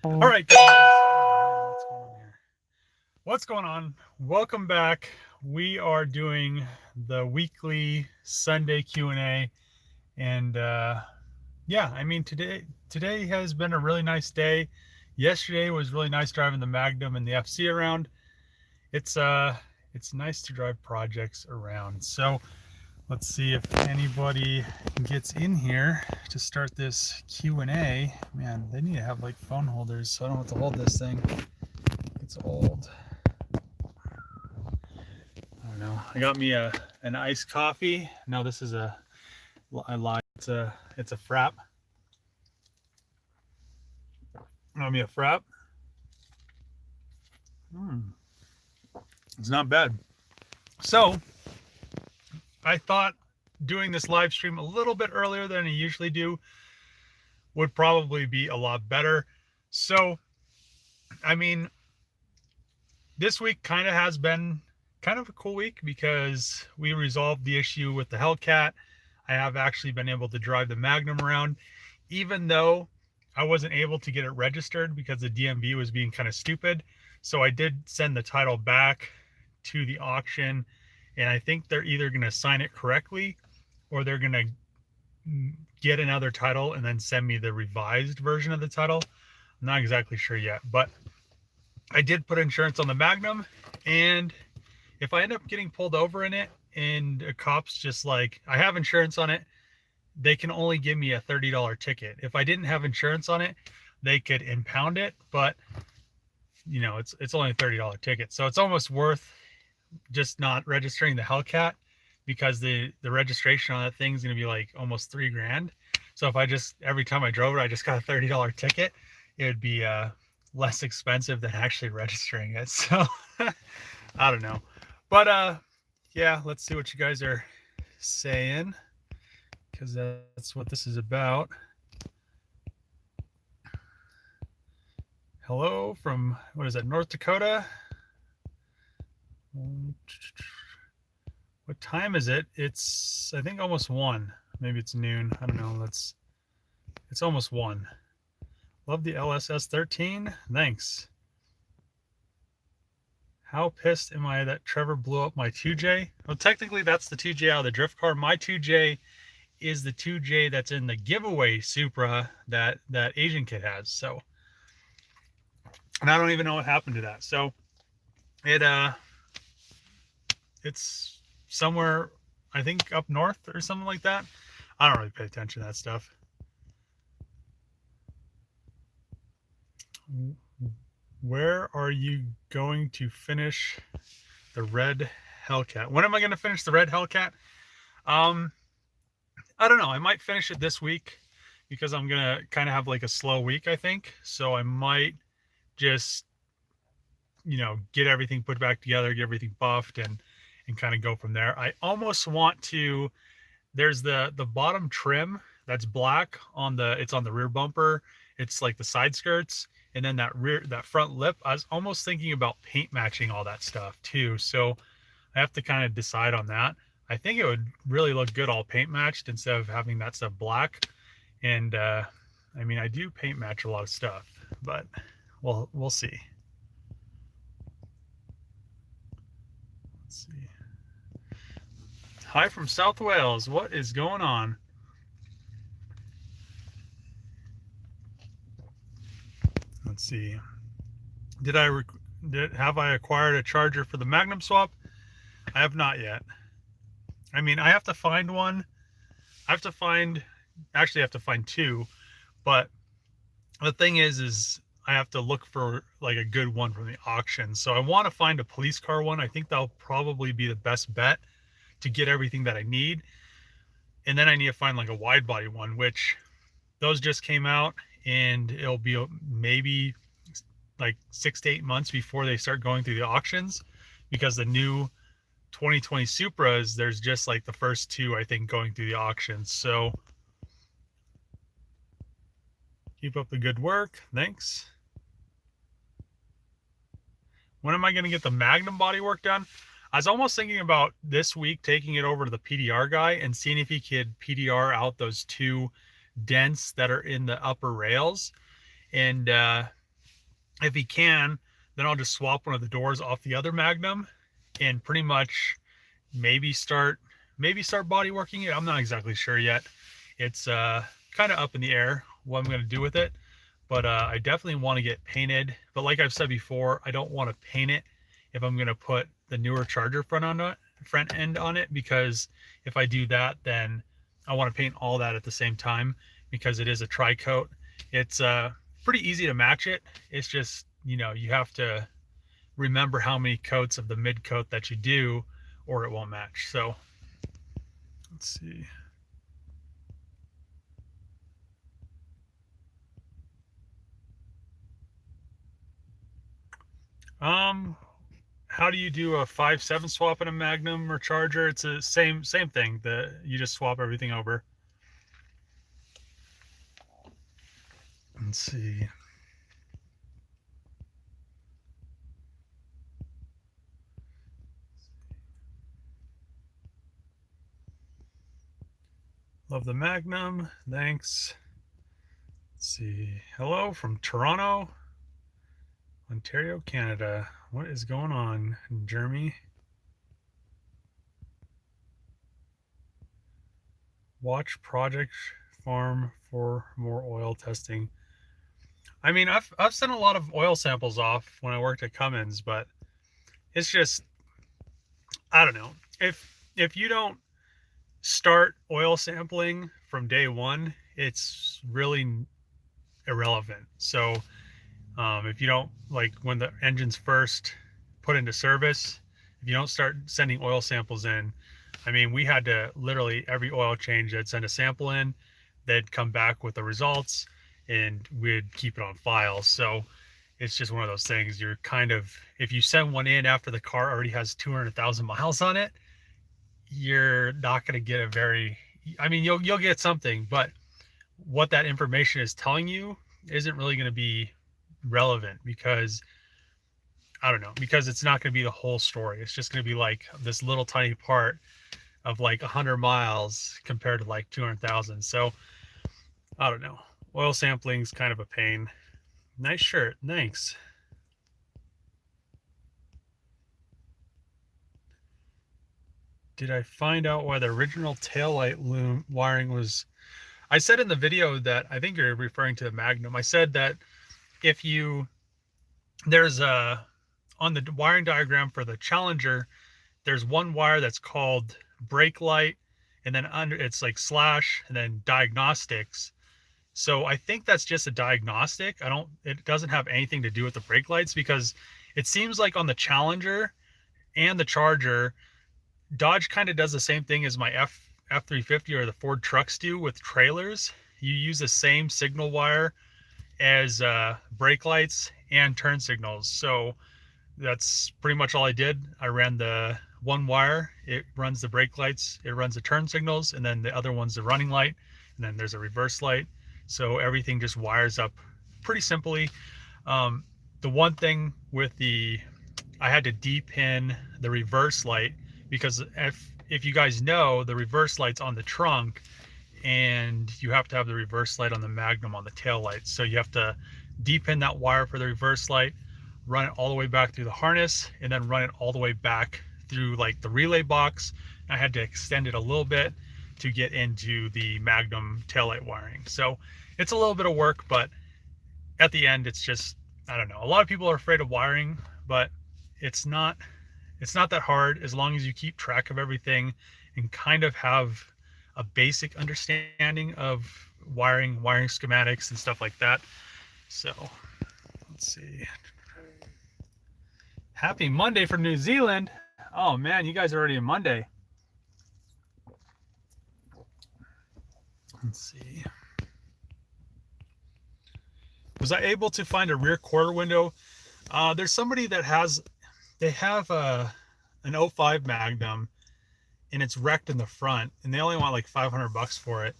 All right, guys. Oh, man, what's going on here? What's going on? Welcome back. We are doing the weekly Sunday Q&A, and yeah, I mean today has been a really nice day. Yesterday was really nice driving the Magnum and the FC around. It's nice to drive projects around. So let's see if anybody gets in here to start this Q&A. Man, they need to have like phone holders so I don't have to hold this thing. It's old. I don't know. I got me an iced coffee. No, this is I lied. It's a frap. Got me a frap. It's not bad. So I thought doing this live stream a little bit earlier than I usually do would probably be a lot better. So, I mean, this week kind of has been kind of a cool week because we resolved the issue with the Hellcat. I have actually been able to drive the Magnum around, even though I wasn't able to get it registered because the DMV was being kind of stupid. So I did send the title back to the auction, and I think they're either going to sign it correctly or they're going to get another title and then send me the revised version of the title. I'm not exactly sure yet, but I did put insurance on the Magnum, and if I end up getting pulled over in it and a cop's just like, I have insurance on it, they can only give me a $30 ticket. If I didn't have insurance on it, they could impound it, but you know, it's only a $30 ticket. So it's almost worth just not registering the Hellcat because the registration on that thing is going to be like almost $3,000. So if I just, every time I drove it, I just got a $30 ticket, it would be less expensive than actually registering it. So I don't know, but yeah, let's see what you guys are saying, because that's what this is about. Hello from, what is that, North Dakota? What time is it? It's, I think, almost 1. Maybe it's noon. I don't know. It's almost 1. Love the LSS 13. Thanks. How pissed am I that Trevor blew up my 2J? Well, technically that's the 2J out of the drift car. My 2J is the 2J that's in the giveaway Supra that Asian kid has. So, and I don't even know what happened to that. So it's somewhere, I think, up north or something like that. I don't really pay attention to that stuff. Where are you going to finish the red Hellcat? When am I going to finish the red Hellcat? I don't know. I might finish it this week because I'm going to kind of have like a slow week, I think. So I might just, you know, get everything put back together, get everything buffed, and kind of go from there. I almost want to, there's the bottom trim that's black on the, it's on the rear bumper. It's like the side skirts, and then that front lip. I was almost thinking about paint matching all that stuff too. So I have to kind of decide on that. I think it would really look good all paint matched instead of having that stuff black. And I mean, I do paint match a lot of stuff, but we'll see. Let's see. Hi from South Wales. What is going on? Let's see. Have I acquired a charger for the Magnum swap? I have not yet. I mean, I have to find one. Actually I have to find 2, but the thing is I have to look for like a good one from the auction. So I want to find a police car one. I think that'll probably be the best bet to get everything that I need. And then I need to find like a wide body one, which those just came out, and it'll be maybe like 6 to 8 months before they start going through the auctions, because the new 2020 Supras, there's just like the first 2, I think, going through the auctions. So keep up the good work. Thanks. When am I going to get the Magnum bodywork done? I was almost thinking about this week taking it over to the PDR guy and seeing if he could PDR out those 2 dents that are in the upper rails. And if he can, then I'll just swap one of the doors off the other Magnum and pretty much maybe start bodyworking it. I'm not exactly sure yet. It's kind of up in the air what I'm going to do with it, but I definitely want to get painted. But like I've said before, I don't want to paint it if I'm going to put the newer Charger front end on it, because if I do that, then I want to paint all that at the same time, because it is a tri-coat. It's pretty easy to match it. It's just, you know, you have to remember how many coats of the mid coat that you do, or it won't match. So let's see. How do you do a 5.7 swap in a Magnum or Charger? It's the same thing. You just swap everything over. Let's see. Love the Magnum. Thanks. Let's see. Hello from Toronto, Ontario, Canada. What is going on, Jeremy? Watch Project Farm for more oil testing. I mean, I've sent a lot of oil samples off when I worked at Cummins, but it's just, I don't know. If you don't start oil sampling from day one, it's really irrelevant. So if you don't, like when the engine's first put into service, if you don't start sending oil samples in, I mean, we had to literally every oil change, they'd send a sample in, they'd come back with the results, and we'd keep it on file. So it's just one of those things. You're kind of, if you send one in after the car already has 200,000 miles on it, you're not going to get a very, I mean, you'll get something, but what that information is telling you isn't really going to be relevant, because I don't know, because it's not going to be the whole story. It's just going to be like this little tiny part of like 100 miles compared to like 200,000. So I don't know. Oil sampling is kind of a pain. Nice shirt. Thanks. Did I find out why the original taillight loom wiring was... I said in the video that, I think you're referring to the Magnum. I said that if you, there's a, on the wiring diagram for the Challenger, there's one wire that's called brake light, and then under it's like slash and then diagnostics. So I think that's just a diagnostic. It doesn't have anything to do with the brake lights, because it seems like on the Challenger and the Charger, Dodge kind of does the same thing as my F350 or the Ford trucks do with trailers. You use the same signal wire as brake lights and turn signals. So that's pretty much all I did. I ran the one wire, it runs the brake lights, it runs the turn signals, and then the other one's the running light, and then there's a reverse light. So everything just wires up pretty simply. The one thing with I had to depin the reverse light, because if you guys know, the reverse light's on the trunk, and you have to have the reverse light on the Magnum on the tail lights. So you have to depin that wire for the reverse light, run it all the way back through the harness, and then run it all the way back through like the relay box. I had to extend it a little bit to get into the Magnum taillight wiring. So it's a little bit of work, but at the end, it's just, I don't know. A lot of people are afraid of wiring, but it's not that hard as long as you keep track of everything and kind of have a basic understanding of wiring schematics and stuff like that. So let's see. Happy Monday from New Zealand. Oh man, you guys are already in Monday. Let's see. Was I able to find a rear quarter window? There's somebody that they have an 05 Magnum, and it's wrecked in the front, and they only want like $500 for it.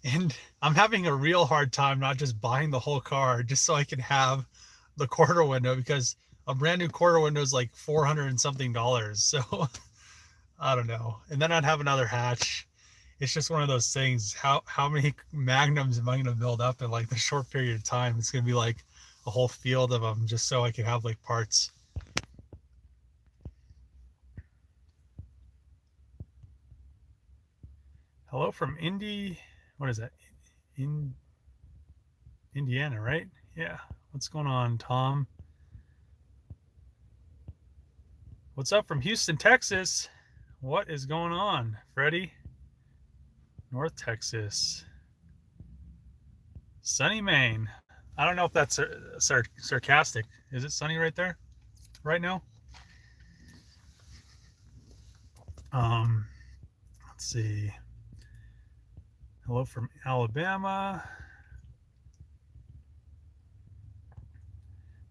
And I'm having a real hard time not just buying the whole car just so I can have the quarter window, because a brand new quarter window is like $400 and something. So I don't know. And then I'd have another hatch. It's just one of those things. How many Magnums am I going to build up in like the short period of time? It's going to be like a whole field of them just so I could have like parts. Hello from Indy. What is that? Indiana, right? Yeah. What's going on, Tom? What's up from Houston, Texas? What is going on, Freddie? North Texas. Sunny Maine. I don't know if that's sarcastic. Is it sunny right there right now? Let's see. Hello from Alabama.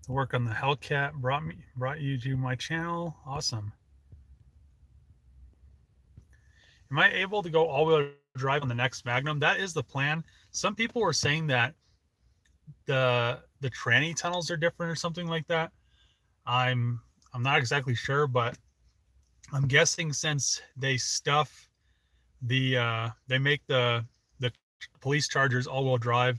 The work on the Hellcat brought you to my channel. Awesome. Am I able to go all-wheel drive on the next Magnum? That is the plan. Some people were saying that the tranny tunnels are different or something like that. I'm not exactly sure, but I'm guessing since they stuff they make the police chargers all-wheel drive,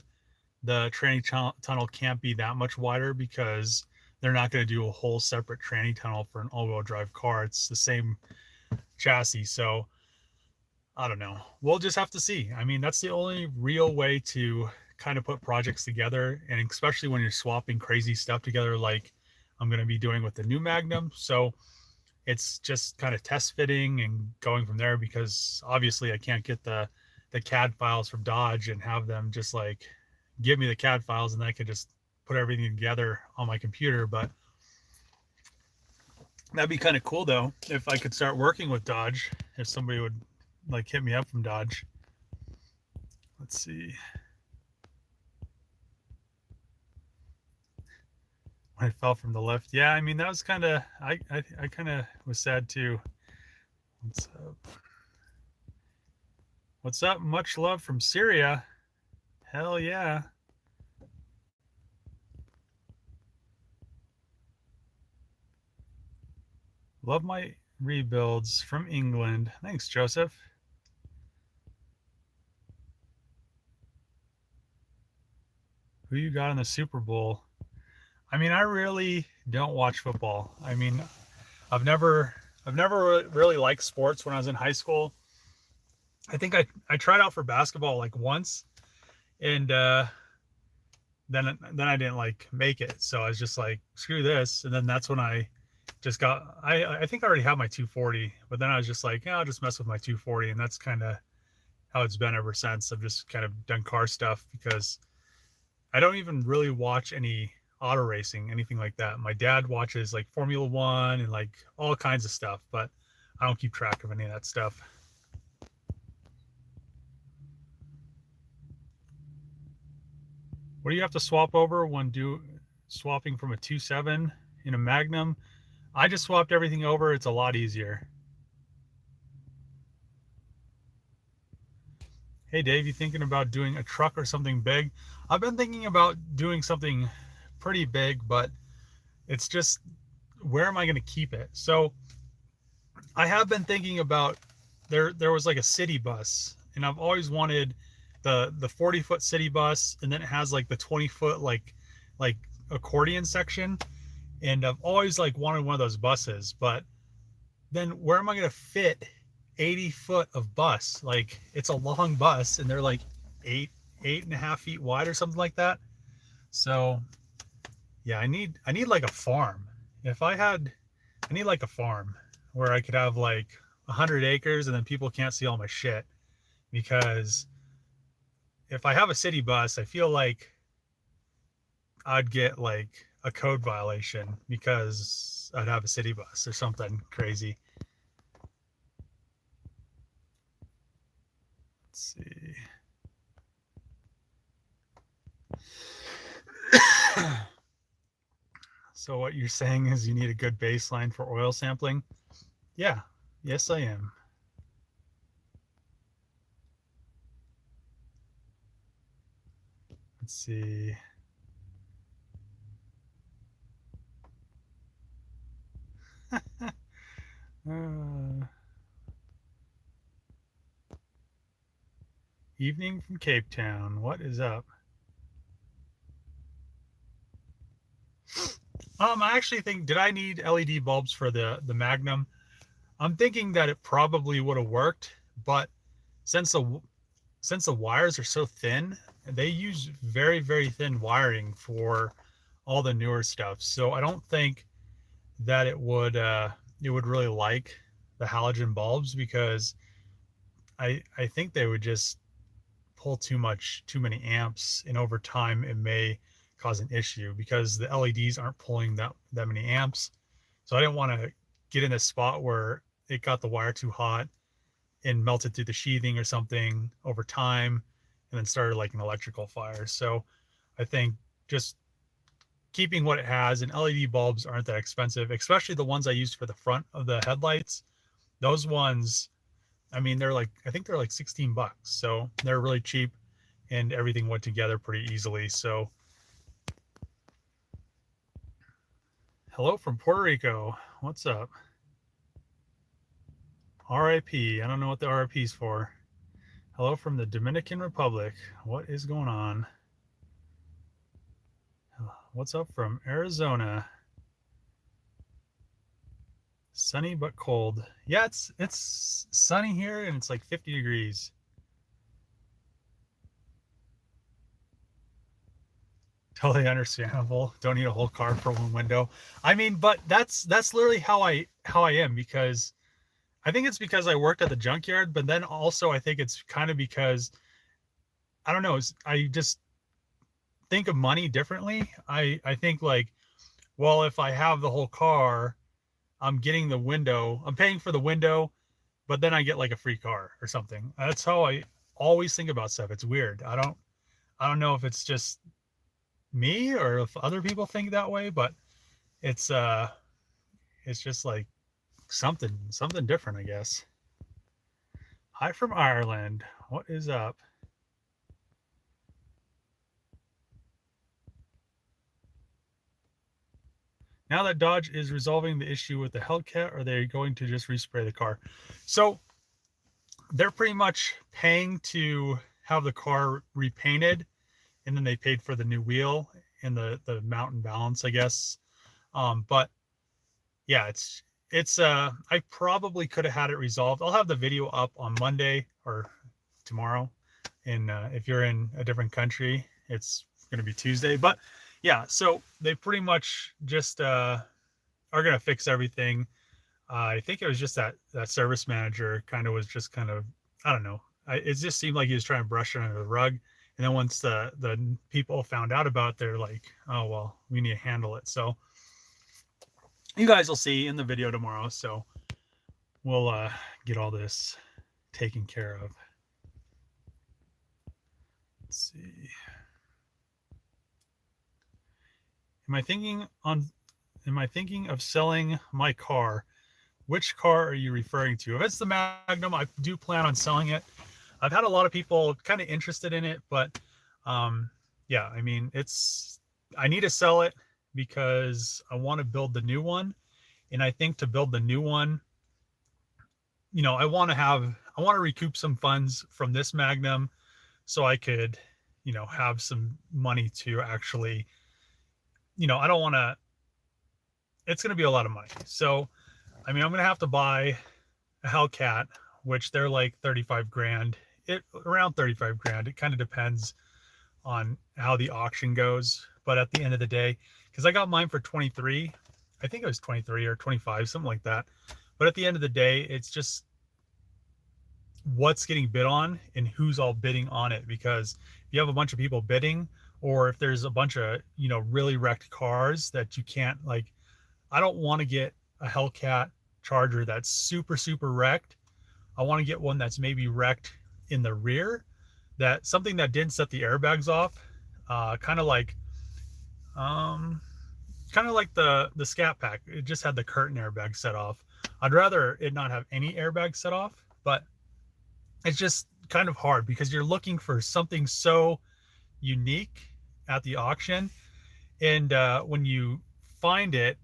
the tranny tunnel can't be that much wider because they're not going to do a whole separate tranny tunnel for an all-wheel drive car. It's the same chassis, so I don't know. We'll just have to see. I mean, that's the only real way to kind of put projects together, and especially when you're swapping crazy stuff together like I'm going to be doing with the new Magnum. So it's just kind of test fitting and going from there, because obviously I can't get the CAD files from Dodge and have them just like give me the CAD files and I could just put everything together on my computer. But that'd be kind of cool though, if I could start working with Dodge, if somebody would like hit me up from Dodge. Let's see. I fell from the lift. Yeah, I mean, that was kind of, I kind of was sad too. What's up? What's up? Much love from Syria. Hell yeah. Love my rebuilds from England. Thanks, Joseph. Who you got in the Super Bowl? I mean, I really don't watch football. I mean, I've never really liked sports when I was in high school. I think I tried out for basketball like once, and then I didn't like make it. So I was just like, screw this. And then that's when I just got, I think I already have my 240, but then I was just like, yeah, I'll just mess with my 240. And that's kind of how it's been ever since. I've just kind of done car stuff because I don't even really watch any auto racing, anything like that. My dad watches like Formula One and like all kinds of stuff, but I don't keep track of any of that stuff. What do you have to swap over when swapping from a 2.7 in a Magnum? I just swapped everything over. It's a lot easier. Hey Dave, you thinking about doing a truck or something big? I've been thinking about doing something pretty big, but it's just, where am I going to keep it? So I have been thinking about, there was like a city bus, and I've always wanted the 40-foot city bus, and then it has like the 20-foot like accordion section, and I've always like wanted one of those buses. But then where am I going to fit 80 foot of bus? Like, it's a long bus, and they're like 8.5 feet wide or something like that. So yeah, I need like a farm. I need like a farm where I could have like 100 acres and then people can't see all my shit. Because if I have a city bus, I feel like I'd get like a code violation because I'd have a city bus or something crazy. Let's see. So what you're saying is you need a good baseline for oil sampling? Yeah. Yes, I am. Let's see. Evening from Cape Town. What is up? I actually think, did I need LED bulbs for the Magnum? I'm thinking that it probably would have worked, but since the since the wires are so thin, they use very, very thin wiring for all the newer stuff. So I don't think that it would really like the halogen bulbs, because I think they would just pull too many amps, and over time it may cause an issue because the LEDs aren't pulling that many amps. So I didn't want to get in a spot where it got the wire too hot and melted through the sheathing or something over time, and then started like an electrical fire. So I think just keeping what it has, and LED bulbs aren't that expensive, especially the ones I used for the front of the headlights. Those ones, I mean, they're like, I think they're like 16 bucks. So they're really cheap, and everything went together pretty easily. So hello from Puerto Rico. What's up? RIP. I don't know what the RIP is for. Hello from the Dominican Republic. What is going on? What's up from Arizona? Sunny but cold. Yeah, it's sunny here and it's like 50 degrees. Totally understandable. Don't need a whole car for one window. I mean, but that's literally how I am, because I think it's because I worked at the junkyard, but then also I think it's kind of because I don't know, I just think of money differently. I think like, well, if I have the whole car, I'm getting the window, I'm paying for the window, but then I get like a free car or something. That's how I always think about stuff. It's weird. I don't know if it's just me or if other people think that way, but it's it's just like something different, I guess. Hi from Ireland. What is up? Now that Dodge is resolving the issue with the Hellcat, are they going to just respray the car? So they're pretty much paying to have the car repainted, and then they paid for the new wheel and the mount and balance, I guess. But yeah, it's I probably could have had it resolved. I'll have the video up on Monday or tomorrow, and if you're in a different country, it's going to be Tuesday. But yeah, so they pretty much just are going to fix everything. I think it was just that service manager kind of was just kind of, I don't know. It just seemed like he was trying to brush it under the rug. And then once the people found out about it, they're like, oh well, we need to handle it. So you guys will see in the video tomorrow. So we'll get all this taken care of. Let's see. Am I thinking of selling my car? Which car are you referring to? If it's the Magnum, I do plan on selling it. I've had a lot of people kind of interested in it, but yeah, I mean, I need to sell it because I want to build the new one. And I think to build the new one, I want to recoup some funds from this Magnum so I could, have some money to actually, I don't want to, it's going to be a lot of money. So, I mean, I'm going to have to buy a Hellcat, which they're like 35 grand, around 35 grand. It kind of depends on how the auction goes. But at the end of the day, because I got mine for 23, I think it was 23 or 25, something like that. But at the end of the day, it's just what's getting bid on and who's all bidding on it. Because if you have a bunch of people bidding, or if there's a bunch of, really wrecked cars that you can't, like, I don't want to get a Hellcat Charger that's super, super wrecked. I want to get one that's maybe wrecked in the rear, that something that didn't set the airbags off, kind of like the Scat Pack. It just had the curtain airbag set off. I'd rather it not have any airbags set off, but it's just kind of hard because you're looking for something so unique at the auction, and when you find it,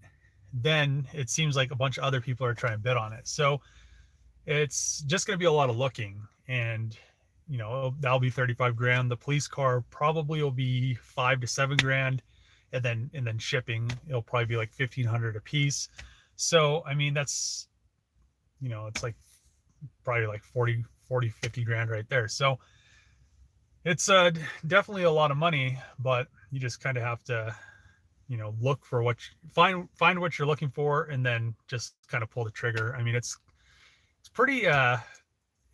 then it seems like a bunch of other people are trying to bid on it. So it's just going to be a lot of looking, and that'll be 35 grand. The police car probably will be 5 to 7 grand, and then shipping, it'll probably be like 1,500 a piece. So I mean, that's, you know, it's like probably like 50 grand right there. So it's definitely a lot of money, but you just kind of have to, you know, look for what find what you're looking for, and then just kind of pull the trigger. I mean, it's pretty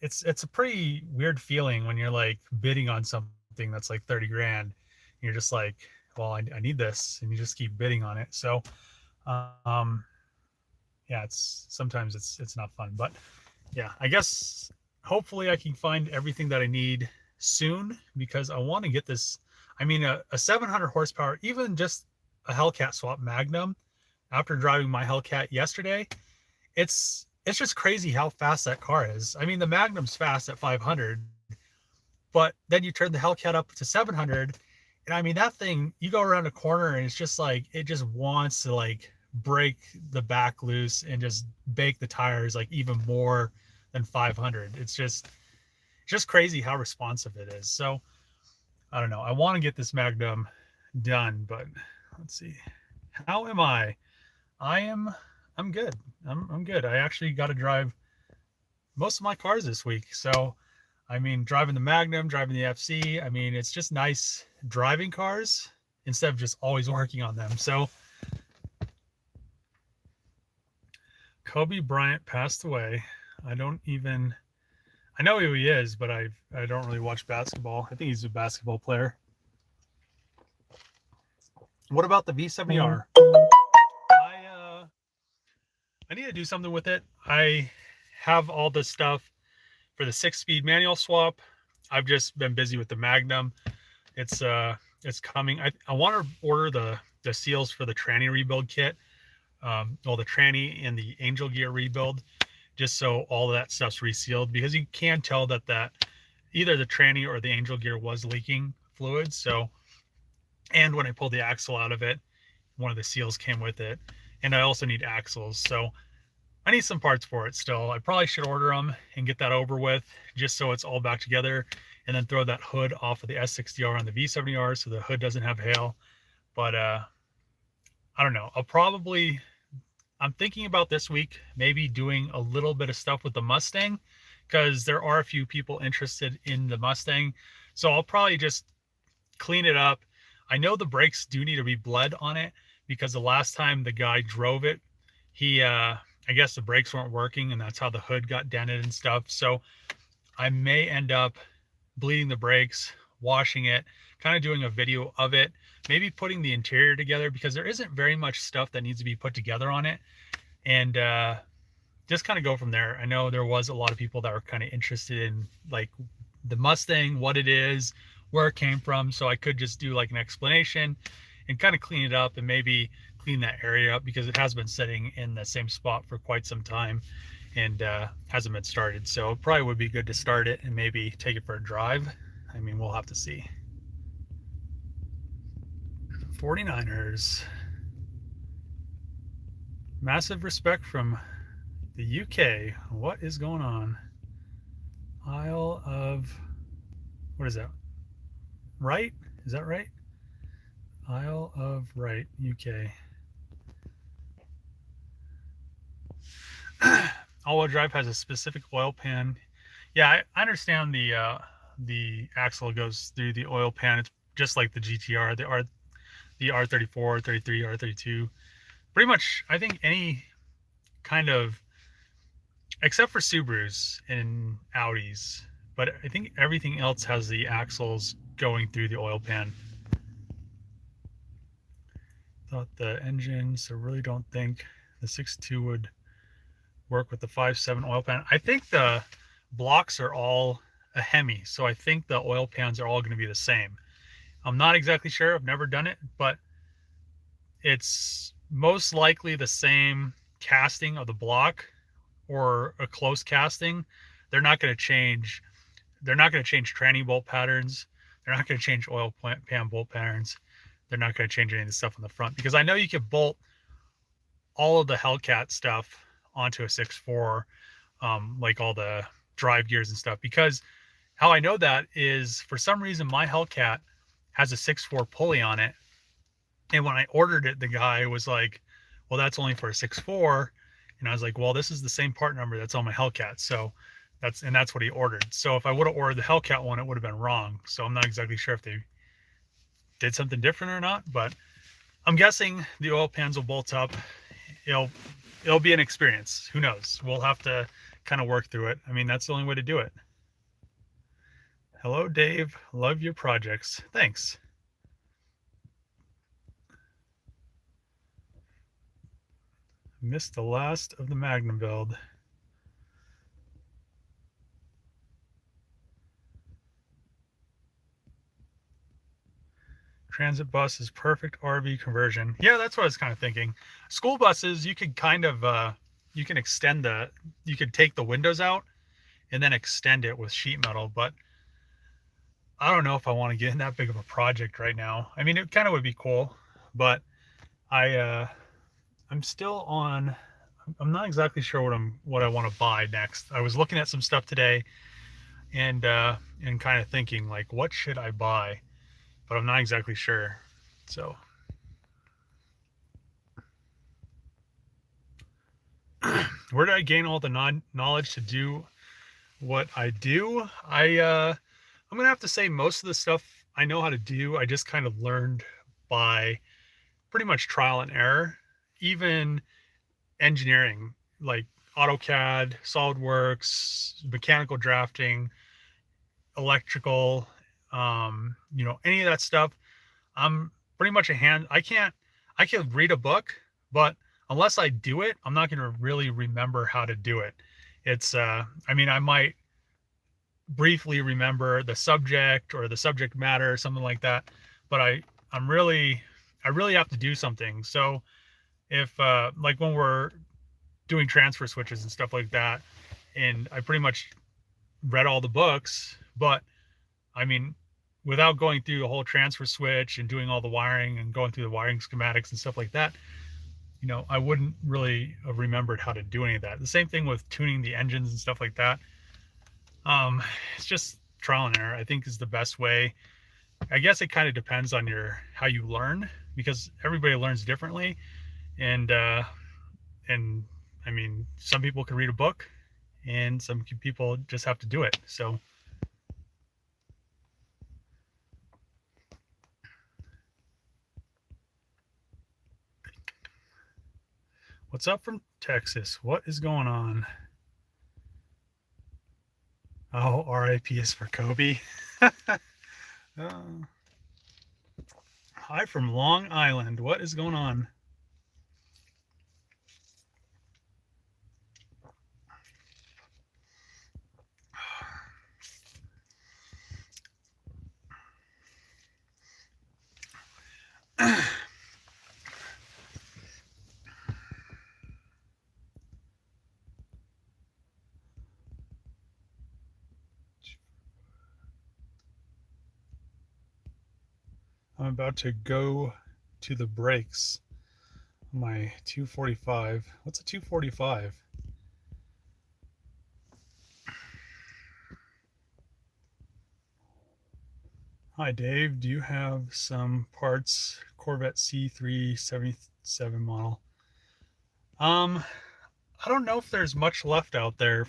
it's a pretty weird feeling when you're like bidding on something that's like 30 grand. And you're just like, well, I need this, and you just keep bidding on it. So um yeah, it's sometimes it's not fun, but yeah, I guess hopefully I can find everything that I need soon, because I want to get this. I mean, a 700 horsepower, even just a Hellcat swap Magnum, after driving my Hellcat yesterday, it's just crazy how fast that car is. I mean, the Magnum's fast at 500, but then you turn the Hellcat up to 700, and I mean, that thing, you go around a corner and it's just like, it just wants to like break the back loose and just bake the tires like even more than 500. It's just crazy how responsive it is. So I don't know. I want to get this Magnum done, but let's see. How am I? I'm good. I'm good. I actually got to drive most of my cars this week. So I mean, driving the Magnum, driving the FC, I mean, it's just nice driving cars instead of just always working on them. So Kobe Bryant passed away. I know who he is, but I don't really watch basketball. I think he's a basketball player. What about the V70R? I need to do something with it. I have all this stuff for the 6-speed manual swap. I've just been busy with the Magnum. It's coming. I want to order the seals for the tranny rebuild kit. Well, the tranny and the angel gear rebuild, just so all of that stuff's resealed, because you can tell that either the tranny or the angel gear was leaking fluid. So, and when I pulled the axle out of it, one of the seals came with it, and I also need axles. So I need some parts for it still. I probably should order them and get that over with, just so it's all back together, and then throw that hood off of the S60R on the V70R so the hood doesn't have hail. But I don't know. I'm thinking about this week maybe doing a little bit of stuff with the Mustang, because there are a few people interested in the Mustang. So I'll probably just clean it up. I know the brakes do need to be bled on it, because the last time the guy drove it, I guess the brakes weren't working, and that's how the hood got dented and stuff. So I may end up bleeding the brakes, washing it, kind of doing a video of it, maybe putting the interior together, because there isn't very much stuff that needs to be put together on it, and just kind of go from there. I know there was a lot of people that were kind of interested in like the Mustang, what it is, where it came from. So I could just do like an explanation and kind of clean it up, and maybe clean that area up, because it has been sitting in the same spot for quite some time and hasn't been started. So it probably would be good to start it and maybe take it for a drive. I mean, we'll have to see. 49ers. Massive respect from the UK. What is going on? Isle of, what is that? Right? Is that right? Isle of Wight, UK. All-wheel drive has a specific oil pan. Yeah, I understand the axle goes through the oil pan. It's just like the GTR, the R34, 33, R32. Pretty much, I think any kind of, except for Subarus and Audis, but I think everything else has the axles going through the oil pan. Thought the engine, so really don't think the 6.2 would work with the 5.7 oil pan. I think the blocks are all a Hemi, so I think the oil pans are all going to be the same. I'm not exactly sure. I've never done it, but it's most likely the same casting of the block, or a close casting. They're not going to change. They're not going to change tranny bolt patterns. They're not going to change oil pan bolt patterns. They're not going to change any of the stuff on the front, because I know you can bolt all of the Hellcat stuff onto a 6.4, like all the drive gears and stuff. Because how I know that is, for some reason, my Hellcat has a 6.4 pulley on it, And when I ordered it, the guy was like, well, that's only for a 6.4. And I was like, well, this is the same part number that's on my Hellcat. So that's what he ordered. So if I would have ordered the Hellcat one, it would have been wrong. So I'm not exactly sure if they did something different or not, but I'm guessing the oil pans will bolt up. It'll be an experience. Who knows? We'll have to kind of work through it. I mean, that's the only way to do it. Hello, Dave. Love your projects. Thanks. Missed the last of the Magnum build. Transit bus is perfect RV conversion. Yeah, that's what I was kind of thinking. School buses, you could kind of, you can extend you could take the windows out and then extend it with sheet metal, but I don't know if I want to get in that big of a project right now. I mean, it kind of would be cool, but I'm still on, I'm not exactly sure what I want to buy next. I was looking at some stuff today and kind of thinking like, what should I buy? But I'm not exactly sure. So where did I gain all the knowledge to do what I do? I'm gonna have to say most of the stuff I know how to do, I just kind of learned by pretty much trial and error. Even engineering, like AutoCAD, SolidWorks, mechanical drafting, electrical, any of that stuff. I'm pretty much I can read a book, but unless I do it, I'm not going to really remember how to do it. I mean, I might briefly remember the subject or the subject matter, something like that, but I really have to do something. So if, like when we're doing transfer switches and stuff like that, and I pretty much read all the books, but I mean, without going through the whole transfer switch and doing all the wiring and going through the wiring schematics and stuff like that, I wouldn't really have remembered how to do any of that. The same thing with tuning the engines and stuff like that. It's just trial and error, I think, is the best way. I guess it kind of depends on how you learn, because everybody learns differently. And I mean, some people can read a book and some people just have to do it. So what's up from Texas? What is going on? Oh, RIP is for Kobe. Hi from Long Island. What is going on? I'm about to go to the brakes. My 245. What's a 245? Hi Dave, do you have some parts Corvette C377 model? I don't know if there's much left out there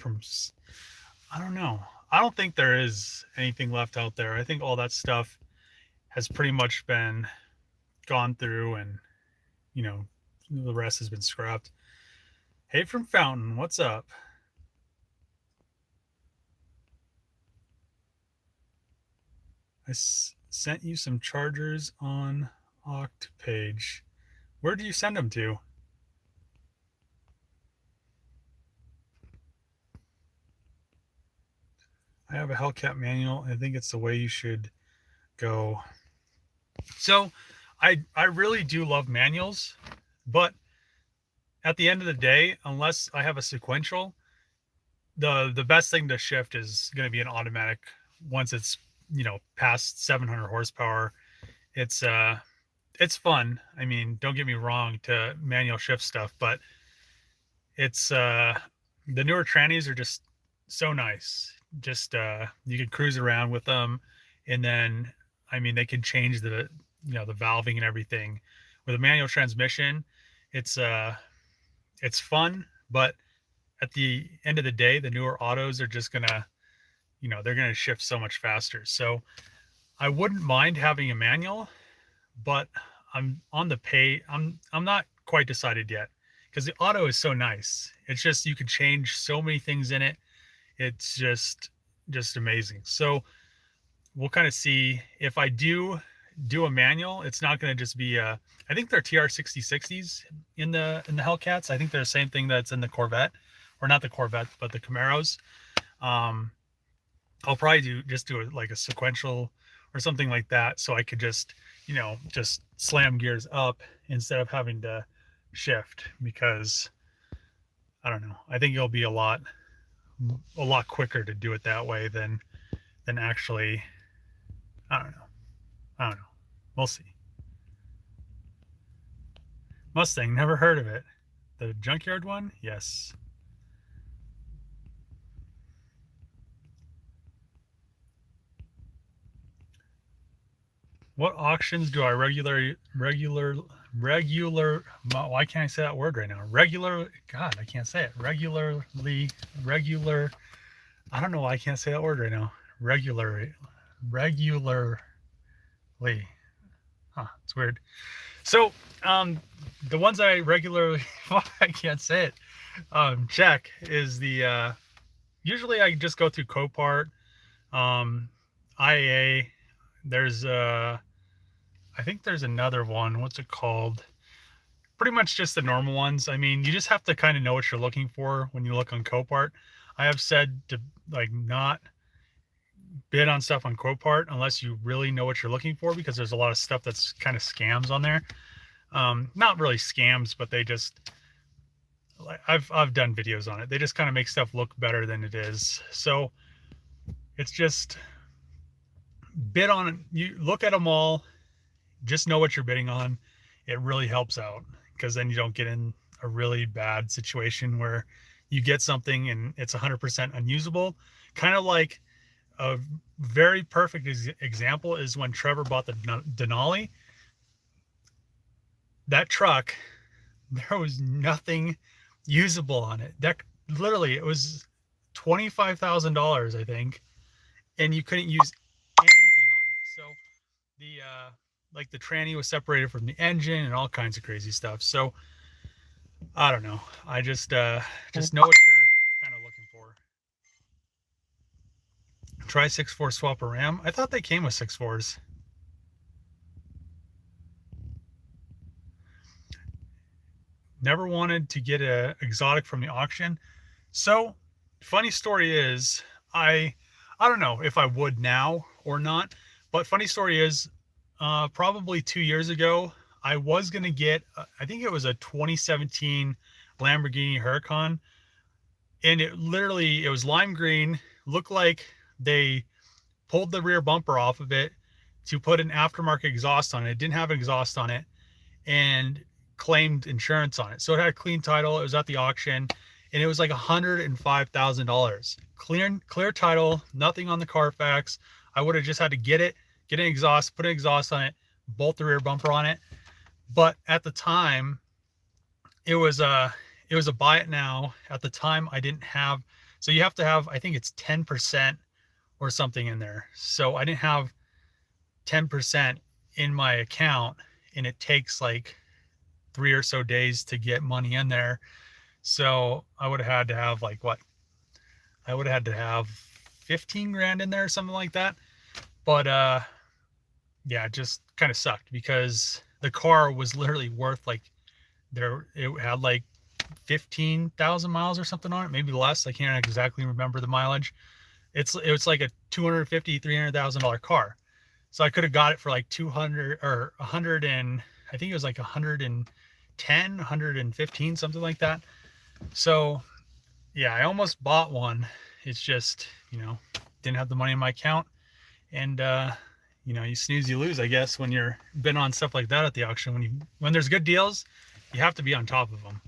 I don't know. I don't think there is anything left out there. I think all that stuff has pretty much been gone through, and the rest has been scrapped. Hey from Fountain, what's up? I sent you some chargers on Oct page. Where do you send them to? I have a Hellcat manual. I think it's the way you should go. So I really do love manuals, but at the end of the day, unless I have a sequential, the best thing to shift is going to be an automatic. Once it's past 700 horsepower, it's fun. I mean, don't get me wrong, to manual shift stuff, but it's the newer trannies are just so nice. Just you can cruise around with them, and then I mean they can change the the valving and everything with a manual transmission, it's fun, but at the end of the day, the newer autos are just gonna, they're gonna shift so much faster. So I wouldn't mind having a manual, but I'm not quite decided yet, because the auto is so nice. It's just, you can change so many things in it. It's just amazing. So we'll kind of see. If I do a manual, it's not going to just be I think they're TR6060s in the Hellcats. I think they're the same thing that's in the Corvette, or not the Corvette, but the Camaros. I'll probably do like a sequential or something like that, so I could just just slam gears up instead of having to shift, because I don't know, I think it'll be a lot quicker to do it that way than actually, I don't know. We'll see. Mustang, never heard of it. The Junkyard one? Yes. What auctions do I regular, why can't I say that word right now? God, I can't say it. Regular, I don't know why I can't say that word right now. Regularly. Huh, it's weird. So, the ones I regularly, I can't say it, check is the, usually I just go through Copart, IAA, there's, I think there's another one, what's it called? Pretty much just the normal ones. I mean, you just have to kind of know what you're looking for when you look on Copart. I have said to not bid on stuff on Copart unless you really know what you're looking for, because there's a lot of stuff that's kind of scams on there. Not really scams, but they just, I've done videos on it. They just kind of make stuff look better than it is. So it's just bid on it. You look at them all, just know what you're bidding on. It really helps out, because then you don't get in a really bad situation where you get something and it's 100% unusable. Kind of like a very perfect example is when Trevor bought the Denali. That truck, there was nothing usable on it. That literally, it was $25,000, I think, and you couldn't use anything on it. So the like the tranny was separated from the engine and all kinds of crazy stuff. So I don't know. I just know what you're kind of looking for. Try 6.4 swap a Ram. I thought they came with 6.4s. Never wanted to get a exotic from the auction. So funny story is, I don't know if I would now or not, but funny story is, probably 2 years ago, I was going to get, I think it was a 2017 Lamborghini Huracan, and it was lime green, looked like they pulled the rear bumper off of it to put an aftermarket exhaust on it. It didn't have an exhaust on it, and claimed insurance on it. So it had a clean title. It was at the auction, and it was like $105,000. Clear title, nothing on the Carfax. I would have just had to get an exhaust, put an exhaust on it, bolt the rear bumper on it. But at the time, it was a buy it now. At the time, I didn't have, so you have to have, I think it's 10% or something in there. So I didn't have 10% in my account, and it takes like 3 or so days to get money in there. So I would have had to have like what? I would have had to have 15 grand in there, something like that. But yeah, it just kind of sucked, because the car was literally worth like, it had like 15,000 miles or something on it, maybe less. I can't exactly remember the mileage. It was like a $250,000-$300,000 car. So I could have got it for like 200 or 100, and I think it was like 110, 115, something like that. So yeah, I almost bought one. It's just, didn't have the money in my account. And you snooze, you lose, I guess, when you're been on stuff like that at the auction. When there's good deals, you have to be on top of them.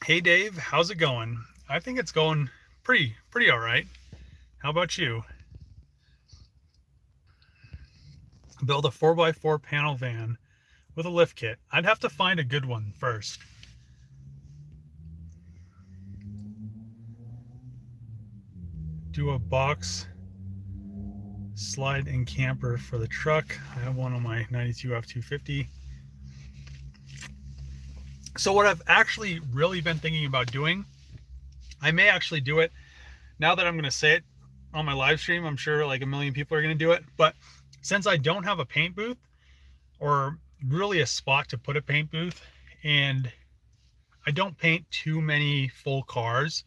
Hey Dave, how's it going? I think it's going pretty all right. How about you? build a 4x4 panel van with a lift kit. I'd have to find a good one first. Do a box slide and camper for the truck. I have one on my 92 F250. So what I've actually really been thinking about doing, I may actually do it now that I'm going to say it on my live stream. I'm sure like a million people are going to do it, but since I don't have a paint booth or really a spot to put a paint booth, and I don't paint too many full cars,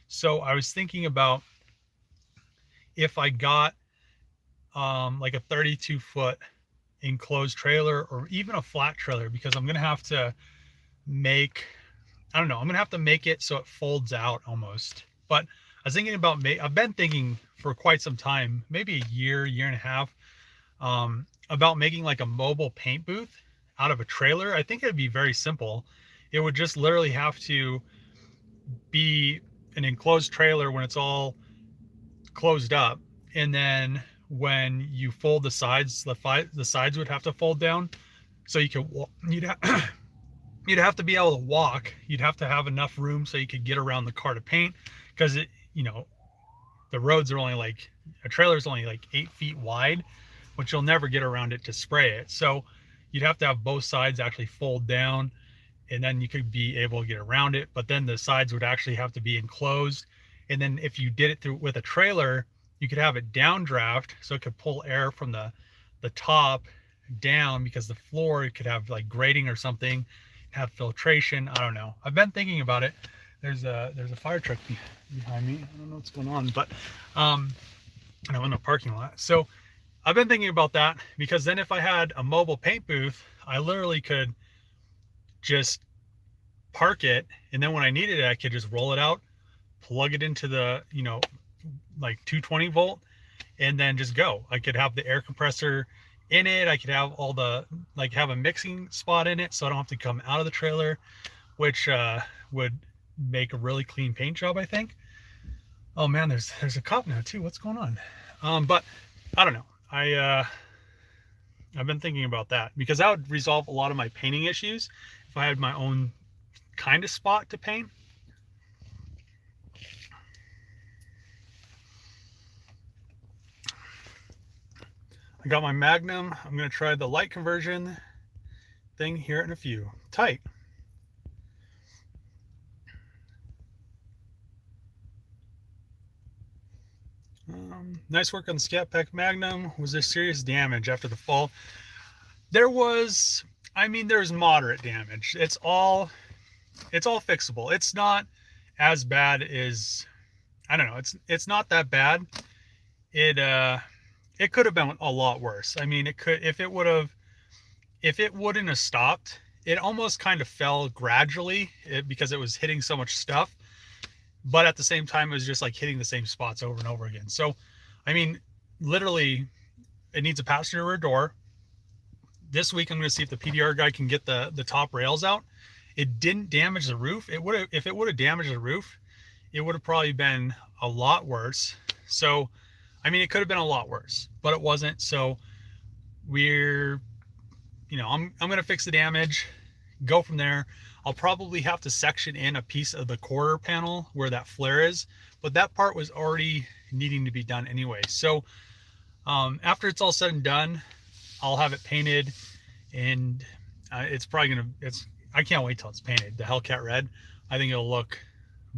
so I was thinking about if I got like a 32-foot enclosed trailer or even a flat trailer, because I'm going to have to make, I don't know, I'm going to have to make it so it folds out almost. But I was thinking about, I've been thinking for quite some time, maybe a year and a half, about making like a mobile paint booth out of a trailer. I think it'd be very simple. It would just literally have to be an enclosed trailer when it's all closed up, and then when you fold the sides, the sides would have to fold down, so you could you'd have to be able to walk. You'd have to have enough room so you could get around the car to paint, because it, you know, the roads are only like, a trailer is only like 8 feet wide, which you'll never get around it to spray it. So you'd have to have both sides actually fold down, and then you could be able to get around it. But then the sides would actually have to be enclosed. And then if you did it through with a trailer, you could have it downdraft, so it could pull air from the top down, because the floor, it could have like grating or something, have filtration. I don't know. I've been thinking about it. There's a fire truck behind me. I don't know what's going on, but and I'm in a parking lot. So I've been thinking about that, because then if I had a mobile paint booth, I literally could just park it, and then when I needed it, I could just roll it out, plug it into the, you know, like 220 volt, and then just go. I could have the air compressor in it. I could have all the, like, have a mixing spot in it, so I don't have to come out of the trailer, which would make a really clean paint job, I think. Oh man, there's a cop now too. What's going on? But I don't know. I've been thinking about that, because that would resolve a lot of my painting issues if I had my own kind of spot to paint. I got my Magnum. I'm going to try the light conversion thing here in a few. Tight. Nice work on the Scat Pack Magnum. Was there serious damage after the fall? There was, I mean, there's moderate damage. It's all fixable. It's not as bad as, I don't know, it's not that bad. It could have been a lot worse. I mean, it could, if it wouldn't have stopped, it almost kind of fell gradually, because it was hitting so much stuff. But at the same time, it was just like hitting the same spots over and over again. So, I mean, literally, it needs a passenger rear door. This week, I'm going to see if the PDR guy can get the top rails out. It didn't damage the roof. It would have, if it would have damaged the roof, it would have probably been a lot worse. So, I mean, it could have been a lot worse, but it wasn't. So we're, you know, I'm going to fix the damage, go from there. I'll probably have to section in a piece of the quarter panel where that flare is, but that part was already needing to be done anyway. So after it's all said and done, I'll have it painted, and it's probably going to, I can't wait till it's painted. The Hellcat red, I think it'll look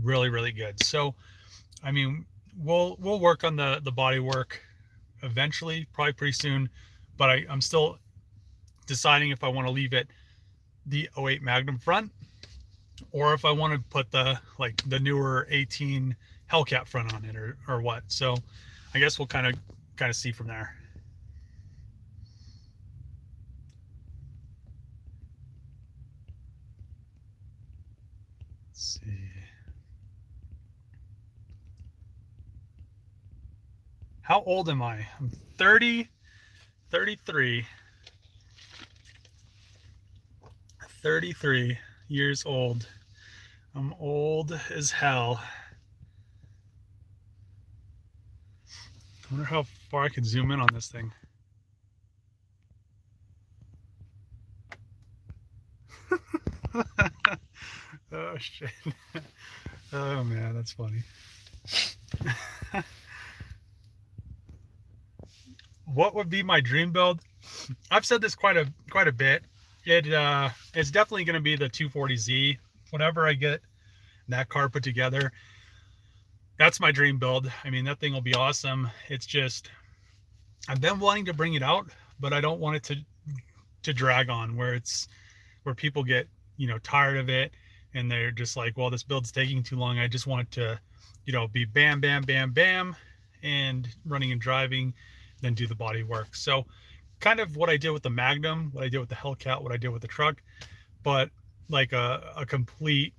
really, really good. So, I mean, we'll work on the bodywork eventually, probably pretty soon, but I'm still deciding if I want to leave it the 08 Magnum front, or if I want to put the newer 18 Hellcat front on it, or what. So I guess we'll kind of see from there. Let's see. How old am I? I'm 33 years old. I'm old as hell. I wonder how far I can zoom in on this thing. Oh shit. Oh man, that's funny. What would be my dream build? I've said this quite a bit. It's definitely going to be the 240Z. Whenever I get that car put together, that's my dream build. I mean, that thing will be awesome. It's just I've been wanting to bring it out, but I don't want it to drag on where people get, tired of it and they're just like, well, this build's taking too long. I just want it to, be bam, bam, bam, bam, and running and driving, then do the body work. So kind of what I did with the Magnum, what I did with the Hellcat, what I did with the truck, but like a completely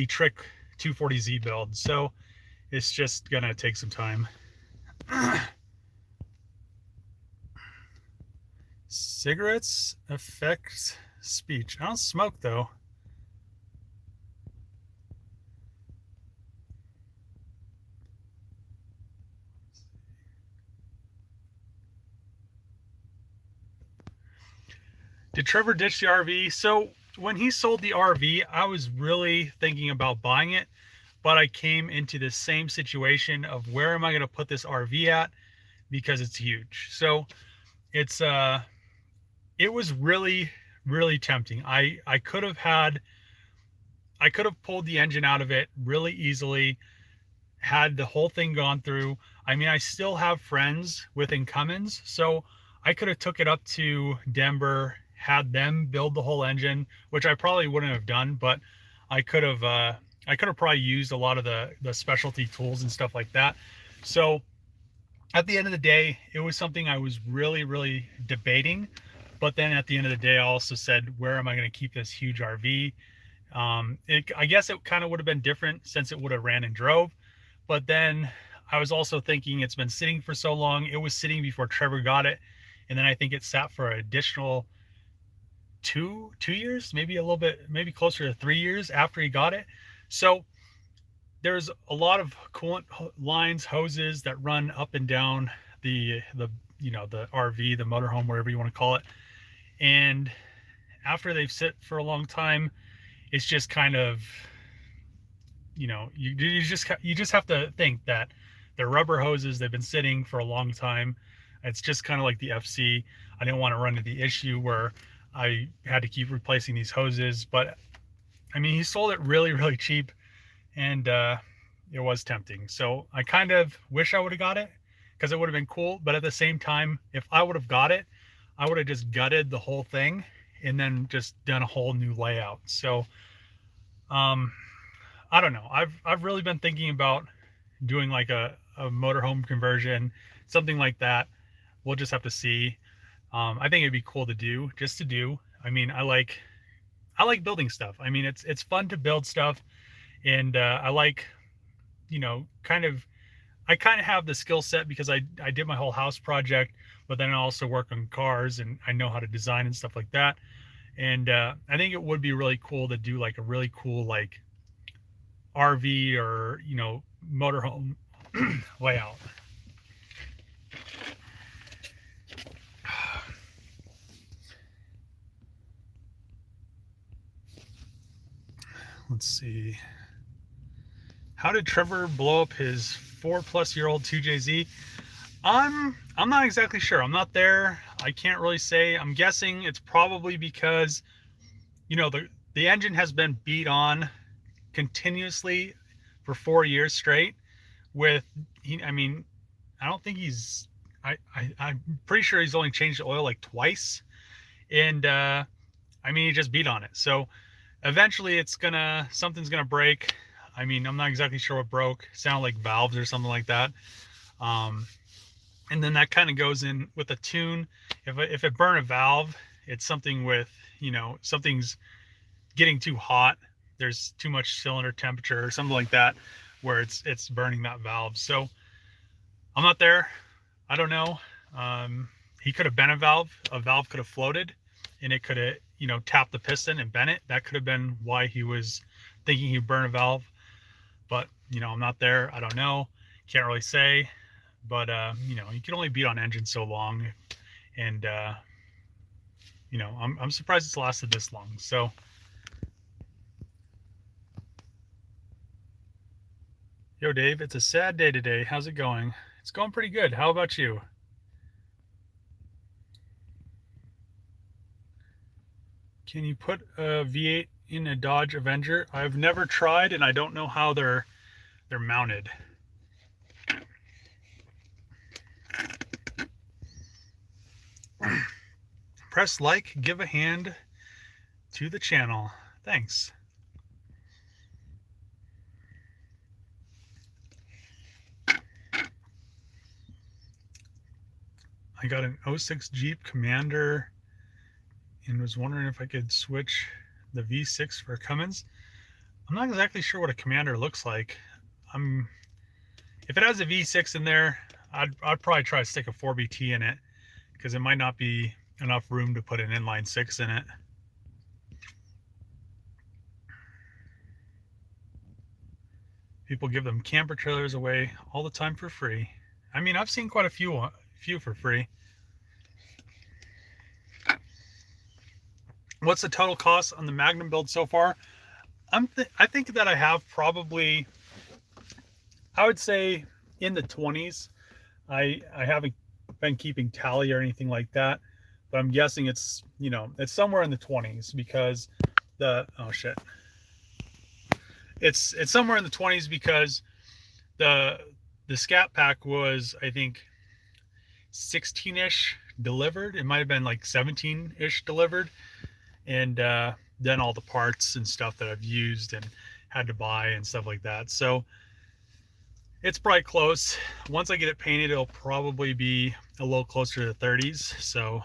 trick 240Z build. So it's just gonna take some time. Cigarettes affect speech. I don't smoke though. Did Trevor ditch the RV? So when he sold the RV, I was really thinking about buying it, but I came into the same situation of where am I going to put this RV at, because it's huge. So it's it was really tempting. I could have pulled the engine out of it really easily, had the whole thing gone through. I mean, I still have friends within Cummins, so I could have took it up to Denver, had them build the whole engine, which I probably wouldn't have done, but I could have probably used a lot of the specialty tools and stuff like that. So at the end of the day, it was something I was really debating. But then at the end of the day, I also said, where am I going to keep this huge RV? I guess it kind of would have been different since it would have ran and drove. But then I was also thinking, it's been sitting for so long. It was sitting before Trevor got it. And then I think it sat for an additional two years, maybe a little bit, maybe closer to 3 years after he got it. So there's a lot of coolant lines, hoses that run up and down the RV, the motorhome, whatever you want to call it. And after they've sit for a long time, it's just kind of, you just have to think that they're rubber hoses. They've been sitting for a long time. It's just kind of like the FC. I didn't want to run into the issue where I had to keep replacing these hoses. But I mean, he sold it really cheap, and it was tempting. So I kind of wish I would have got it, because it would have been cool. But at the same time, if I would have got it, I would have just gutted the whole thing and then just done a whole new layout. So I don't know. I've really been thinking about doing like a motorhome conversion, something like that. We'll just have to see. I think it'd be cool to do, just to do. I mean, I like building stuff. I mean, it's fun to build stuff, and I like, I kind of have the skill set because I did my whole house project, but then I also work on cars and I know how to design and stuff like that. And I think it would be really cool to do like a really cool like RV or motorhome layout. Let's see. How did Trevor blow up his 4+-year-old 2JZ? I'm not exactly sure. I'm not there. I can't really say. I'm guessing it's probably because the engine has been beat on continuously for 4 years straight. I mean, I don't think I'm pretty sure he's only changed the oil like twice, and I mean, he just beat on it. So eventually something's gonna break. I mean, I'm not exactly sure what broke. It sounded like valves or something like that. And then that kind of goes in with a tune. If it burned a valve, it's something with, something's getting too hot. There's too much cylinder temperature or something like that, where it's burning that valve. So I'm not there. I don't know. He could have bent a valve. A valve could have floated, and it could have, tapped the piston and bent it. That could have been why he was thinking he'd burn a valve. But, I'm not there. I don't know. Can't really say. But, you can only beat on engines so long. And, you know, I'm surprised it's lasted this long. So yo, Dave, it's a sad day today. How's it going? It's going pretty good. How about you? Can you put a V8 in a Dodge Avenger? I've never tried, and I don't know how they're mounted. Press like, give a hand to the channel. Thanks. I got an 06 Jeep Commander and was wondering if I could switch the V6 for a Cummins. I'm not exactly sure what a Commander looks like. If it has a V6 in there, I'd probably try to stick a 4BT in it because it might not be enough room to put an inline 6 in it. People give them camper trailers away all the time for free. I mean, I've seen quite a few for free. What's the total cost on the Magnum build so far? I think that I have probably, I would say in the 20s. I haven't been keeping tally or anything like that, but I'm guessing it's, you know, it's somewhere in the 20s because it's somewhere in the 20s because the Scat Pack was, I think, 16-ish delivered. It might have been like 17-ish delivered, and then all the parts and stuff that I've used and had to buy and stuff like that. So it's probably close. Once I get it painted, it'll probably be a little closer to the 30s. So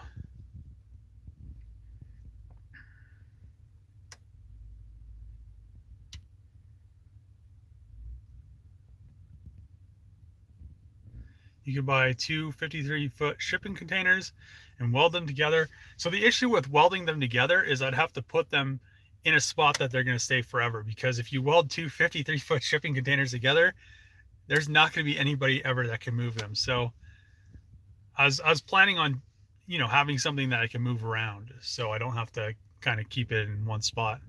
you can buy two 53-foot shipping containers and weld them together. So the issue with welding them together is I'd have to put them in a spot that they're going to stay forever, because if you weld two 53-foot shipping containers together, there's not going to be anybody ever that can move them. So I was planning on, you know, having something that I can move around so I don't have to kind of keep it in one spot.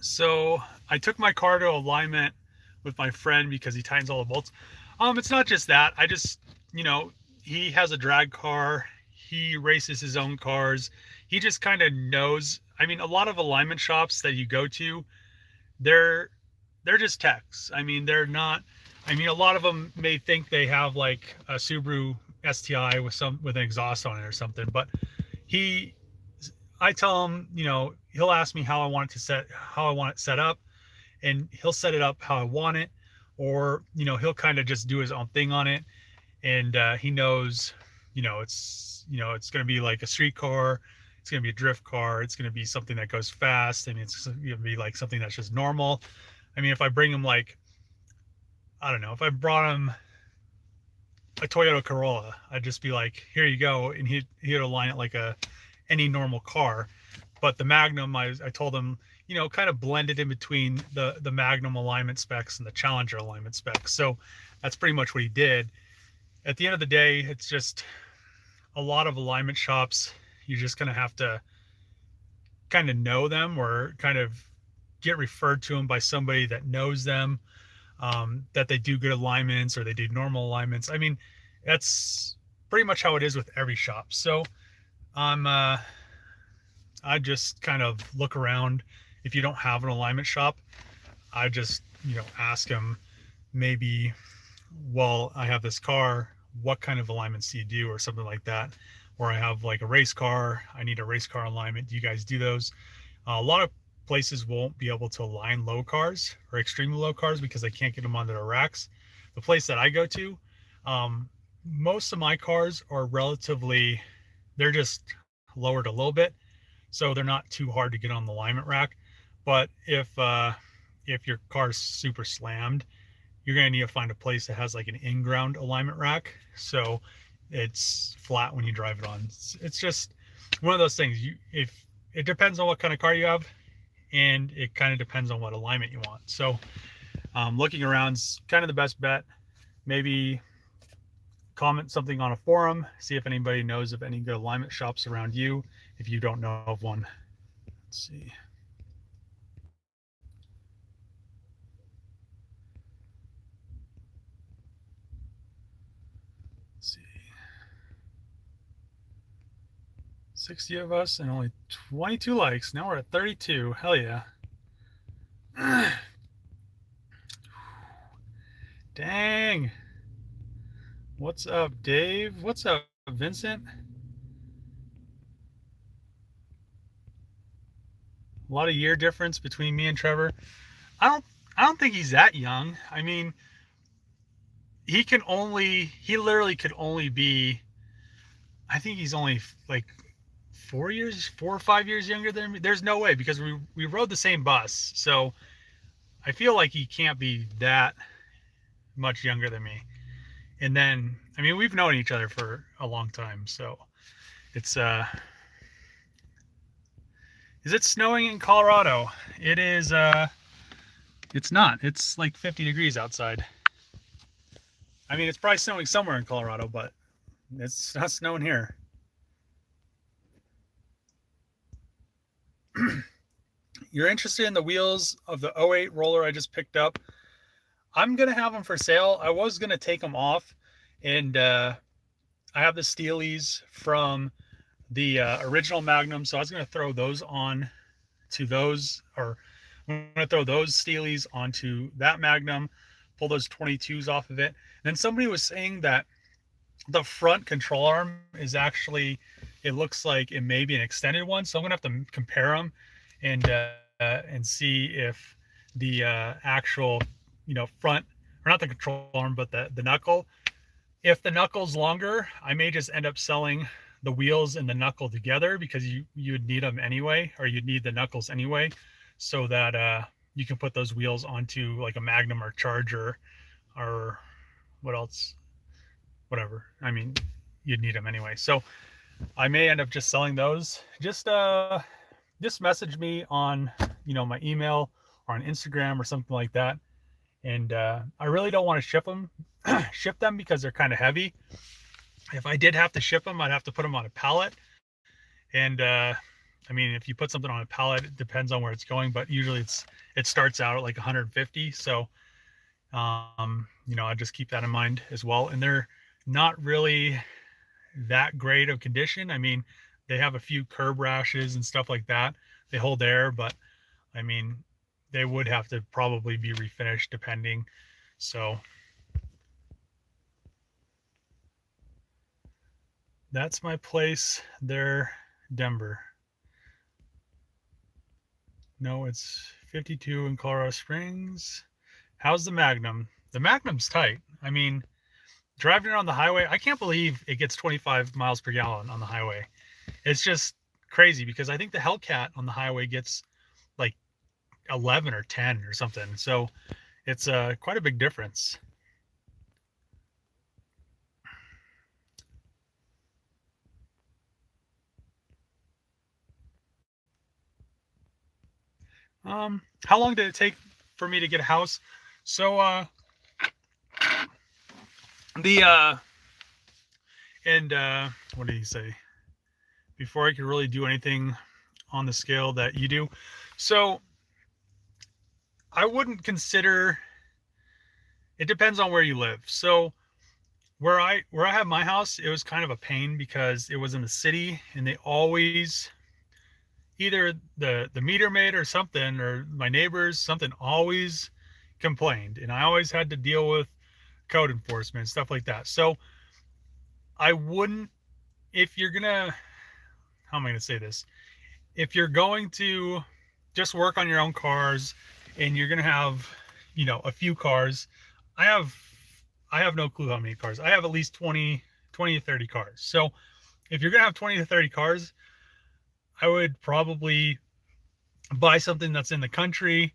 So I took my car to alignment with my friend because he tightens all the bolts. It's not just that. I just, you know, he has a drag car. He races his own cars. He just kind of knows. I mean, a lot of alignment shops that you go to, they're just techs. I mean, they're not. I mean, a lot of them may think they have like a Subaru STI with an exhaust on it or something, but I tell him, you know, he'll ask me how I want it set up, and he'll set it up how I want it, or, you know, he'll kind of just do his own thing on it. And he knows, you know, it's going to be like a street car. It's going to be a drift car. It's going to be something that goes fast. I mean, it's going to be like something that's just normal. I mean, if I bring him like, I don't know, if I brought him a Toyota Corolla, I'd just be like, here you go. And he'd align it like any normal car. But the Magnum, I told him, you know, kind of blended in between the Magnum alignment specs and the Challenger alignment specs. So that's pretty much what he did. At the end of the day, it's just a lot of alignment shops. You're just going to have to kind of know them, or kind of get referred to them by somebody that knows them, that they do good alignments or they do normal alignments. I mean, that's pretty much how it is with every shop. So I just kind of look around. If you don't have an alignment shop, I just, you know, ask them, maybe, well, I have this car, what kind of alignments do you do, or something like that. Or I have like a race car, I need a race car alignment. Do you guys do those? A lot of places won't be able to align low cars or extremely low cars because they can't get them onto the racks. The place that I go to, most of my cars are relatively, they're just lowered a little bit, so they're not too hard to get on the alignment rack. But if your car's super slammed, you're going to need to find a place that has like an in-ground alignment rack, so it's flat when you drive it on. It's just one of those things. If it depends on what kind of car you have, and it kind of depends on what alignment you want. So looking around's kind of the best bet. Maybe comment something on a forum, see if anybody knows of any good alignment shops around you if you don't know of one. Let's see. Let's see. 60 of us and only 22 likes. Now we're at 32. Hell yeah. Dang. What's up, Dave? What's up, Vincent? A lot of year difference between me and Trevor. I don't think he's that young. I mean, he literally could only be, I think he's only like 4 or 5 years younger than me. There's no way, because we rode the same bus. So I feel like he can't be that much younger than me. And then, I mean, we've known each other for a long time. So it's, is it snowing in Colorado? It is, it's not. It's like 50 degrees outside. I mean, it's probably snowing somewhere in Colorado, but it's not snowing here. You're interested in the wheels of the 08 roller I just picked up? I'm going to have them for sale. I was going to take them off, and I have the Steelies from the original Magnum, so I was going to throw those on to those, or I'm going to throw those Steelies onto that Magnum, pull those 22s off of it. And then somebody was saying that the front control arm is actually, it looks like it may be an extended one, so I'm going to have to compare them and see if the actual, front, or not the control arm, but the knuckle. If the knuckle's longer, I may just end up selling the wheels and the knuckle together, because you'd need them anyway, or you'd need the knuckles anyway, so that you can put those wheels onto like a Magnum or Charger or what else, whatever. I mean, you'd need them anyway. So I may end up just selling those. Just message me on, my email or on Instagram or something like that. And I really don't want to ship them because they're kind of heavy. If I did have to ship them, I'd have to put them on a pallet. And I mean, if you put something on a pallet, it depends on where it's going, but usually it starts out at like 150. So, I just keep that in mind as well. And they're not really that great of condition. I mean, they have a few curb rashes and stuff like that. They hold air, but I mean, they would have to probably be refinished depending. So that's my place there, Denver. No, it's 52 in Colorado Springs. How's the Magnum? The Magnum's tight. I mean, driving around the highway, I can't believe it gets 25 miles per gallon on the highway. It's just crazy, because I think the Hellcat on the highway gets like 11 or 10 or something. So it's quite a big difference. How long did it take for me to get a house? So what did he say? Before I could really do anything on the scale that you do. So I wouldn't consider, it depends on where you live. So where I have my house, it was kind of a pain because it was in the city, and they always, either the meter maid or something, or my neighbors, something always complained, and I always had to deal with code enforcement and stuff like that. So I wouldn't, if you're gonna, how am I gonna say this? If you're going to just work on your own cars, and you're gonna have, a few cars, I have no clue how many cars. I have at least 20 to 30 cars. So if you're gonna have 20 to 30 cars, I would probably buy something that's in the country,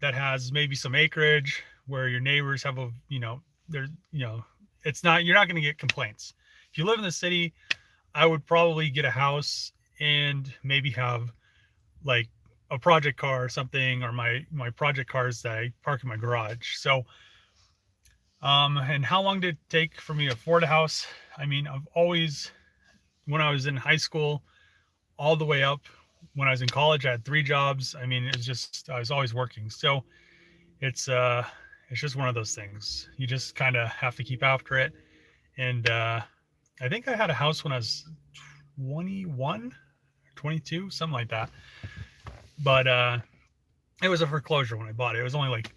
that has maybe some acreage, where your neighbors have it's not, you're not going to get complaints. If you live in the city, I would probably get a house and maybe have like a project car or something, or my project cars that I park in my garage. So and how long did it take for me to afford a house? I mean, I've always, when I was in high school, all the way up when I was in college, I had 3 jobs. I mean, it was just, I was always working. So it's it's just one of those things. You just kind of have to keep after it. And I think I had a house when I was 21, 22, something like that. But it was a foreclosure when I bought it. It was only like